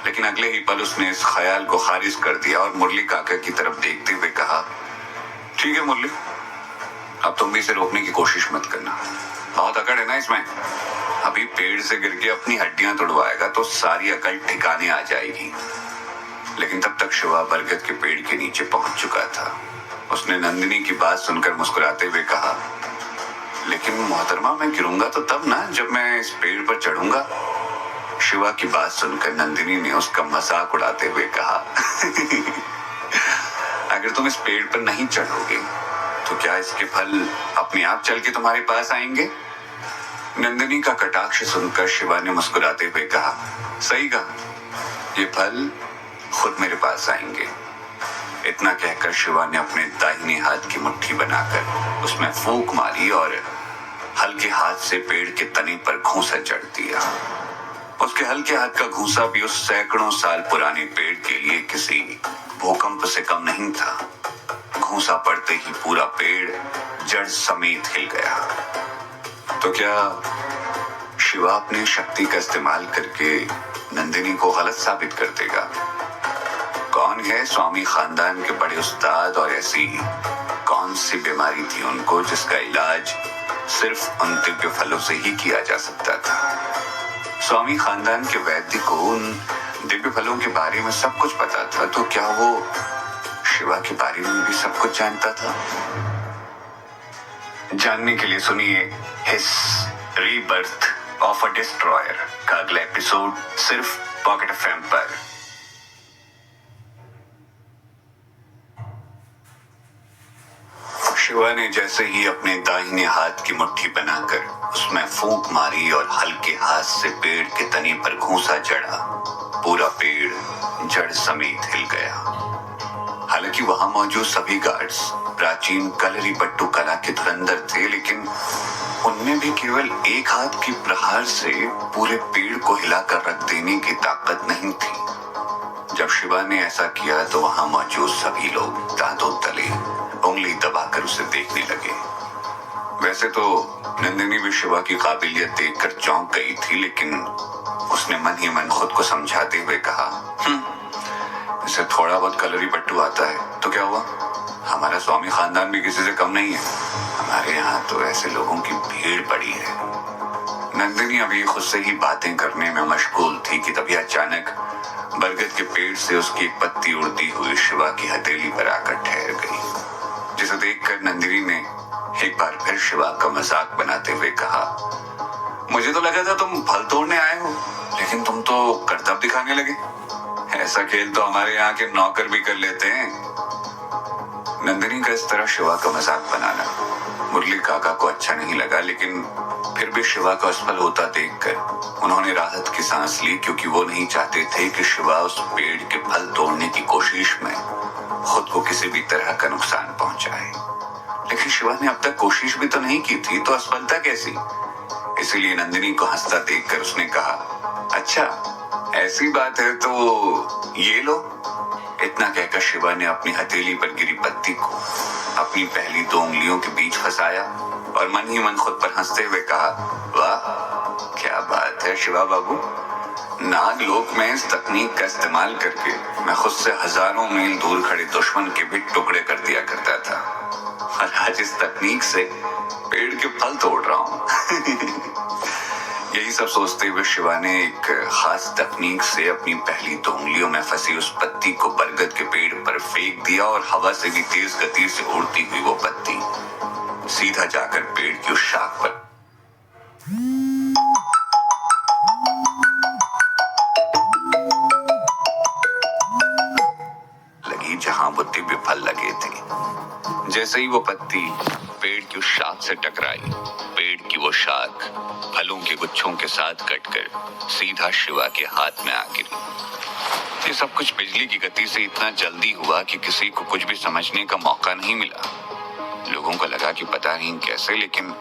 लेकिन अगले ही पल उसने इस ख्याल को खारिज कर दिया और मुरली काका की तरफ देखते हुए कहा, ठीक है मुरली, अब तुम भी इसे रोकने की कोशिश मत करना, बहुत अकड़ है ना इसमें। अभी पेड़ से गिर के अपनी हड्डियां तोड़वाएगा तो सारी अकड़ ठिकाने आ जाएगी। लेकिन तब तक शिवा बरगद के पेड़ के नीचे पहुंच चुका था। उसने नंदिनी की बात सुनकर मुस्कुराते हुए कहा, लेकिन मोहतरमा, मैं गिरूंगा तो तब ना जब मैं इस पेड़ पर चढ़ूंगा। शिवा की बात सुनकर नंदिनी ने उसका मजाक उड़ाते हुए कहा, अगर तुम इस पेड़ पर नहीं चढ़ोगे तो क्या इसके फल अपने आप चल के तुम्हारे पास आएंगे? नंदिनी का कटाक्ष सुनकर शिवा ने मुस्कुराते हुए कहा, सही कहा, ये फल खुद मेरे पास आएंगे। इतना कहकर शिवा ने अपने दाहिने हाथ की मुट्ठी बनाकर उसमें फूंक मारी और हल्के हाथ से पेड़ के तने पर घूंसा जड़ दिया। उसके हल्के हाथ का घूंसा भी उस सैकड़ों साल पुराने पेड़ के लिए किसी भूकंप से कम नहीं था। घूंसा पड़ते ही पूरा पेड़ जड़ समेत हिल गया। तो क्या शिवा अपनी शक्ति का इस्तेमाल करके नंदिनी को गलत साबित कर देगा? कौन है स्वामी खानदान के बड़े उस्ताद और ऐसी कौन सी बीमारी थी उनको जिसका इलाज सिर्फ उन दिव्य फलों से ही किया जा सकता था? स्वामी खानदान के वैद्य को उन दिव्य फलों के बारे में सब कुछ पता था, तो क्या वो शिवा के बारे में भी सब कुछ जानता था? जानने के लिए सुनिए हिस रीबर्थ ऑफ अ डिस्ट्रॉयर का अगला एपिसोड सिर्फ पॉकेट एफएम पर। शिवा ने जैसे ही अपने दाहिने हाथ की मुट्ठी बनाकर उसमें फूंक मारी और हल्के हाथ से पेड़ के तने पर घूंसा जड़ा, पूरा पेड़ जड़ समेत हिल गया। हालांकि वहां मौजूद सभी गार्ड्स प्राचीन कलरी पट्टू कला के धुरंधर थे, लेकिन उनमें भी केवल एक हाथ की प्रहार से पूरे पेड़ को हिलाकर रख देने की ताकत नहीं थी। जब शिवा ने ऐसा किया तो वहां मौजूद सभी लोग दांतों तले उंगली दबाकर उसे देखने लगे। वैसे तो नंदिनी भी शिवा की काबिलियत देखकर चौंक गई थी, लेकिन उसने मन ही मन खुद को समझाते हुए कहा, इसे थोड़ा बहुत कलरी पट्टू आता है तो क्या हुआ? हमारा स्वामी खानदान भी किसी से कम नहीं है। हमारे यहाँ तो ऐसे लोगों की भीड़ पड़ी है। नंदिनी अभी खुद से ही बातें करने में मशगूल थी कि तभी अचानक बरगद के पेड़ से उसकी एक पत्ती उड़ती हुई शिवा की हथेली पर आकर ठहर गई, जिसे देखकर नंदिनी ने एक बार फिर शिवा का मजाक बनाते हुए कहा, मुझे तो लगा था तुम फल तोड़ने आए हो, लेकिन तुम तो करतब दिखाने लगे। ऐसा खेल तो हमारे यहाँ के नौकर भी कर लेते हैं। नंदिनी का इस तरह शिवा का मजाक बनाना मुरली काका को अच्छा नहीं लगा, लेकिन फिर भी शिवा का असफल होता देखकर उन्होंने राहत की सांस ली, क्योंकि वो नहीं चाहते थे कि शिवा उस पेड़ के फल तोड़ने की कोशिश में खुद को किसी भी तरह का नुकसान पहुंचाए। लेकिन शिवा ने अब तक कोशिश भी तो नहीं की थी, तो असफलता कैसी? इसीलिए नंदिनी को हंसता देखकर उसने कहा, अच्छा ऐसी बात है तो ये लो। इतना कहकर शिवा ने अपनी हथेली पर गिरी पत्ती को अपनी पहली दो उंगलियों के बीच फंसाया और मन ही मन खुद पर हंसते हुए कहा, वाह क्या बात है शिवा बाबू, नागलोक में इस तकनीक का इस्तेमाल करके मैं खुद से हजारों मील दूर खड़े दुश्मन के भी टुकड़े कर दिया करता था, और आज इस तकनीक से पेड़ के फल तोड़ रहा हूं। यही सब सोचते हुए शिवा ने एक खास तकनीक से अपनी पहली दो उंगलियों में फंसी उस पत्ती को बरगद के पेड़ पर फेंक दिया, और हवा से भी तेज गति से उड़ती हुई वो पत्ती सीधा जाकर पेड़ की उस शाख पर लगी जहां वो दिव्य फल लगे थे। जैसे ही वो पत्ती पेड़ की उस शाख से टकराई, पेड़ की वो शाख फलों के गुच्छों के साथ कटकर सीधा शिवा के हाथ में आ गिरी। ये सब कुछ बिजली की गति से इतना जल्दी हुआ कि किसी को कुछ भी समझने का मौका नहीं मिला। लोगों को लगा कि पता नहीं कैसे, लेकिन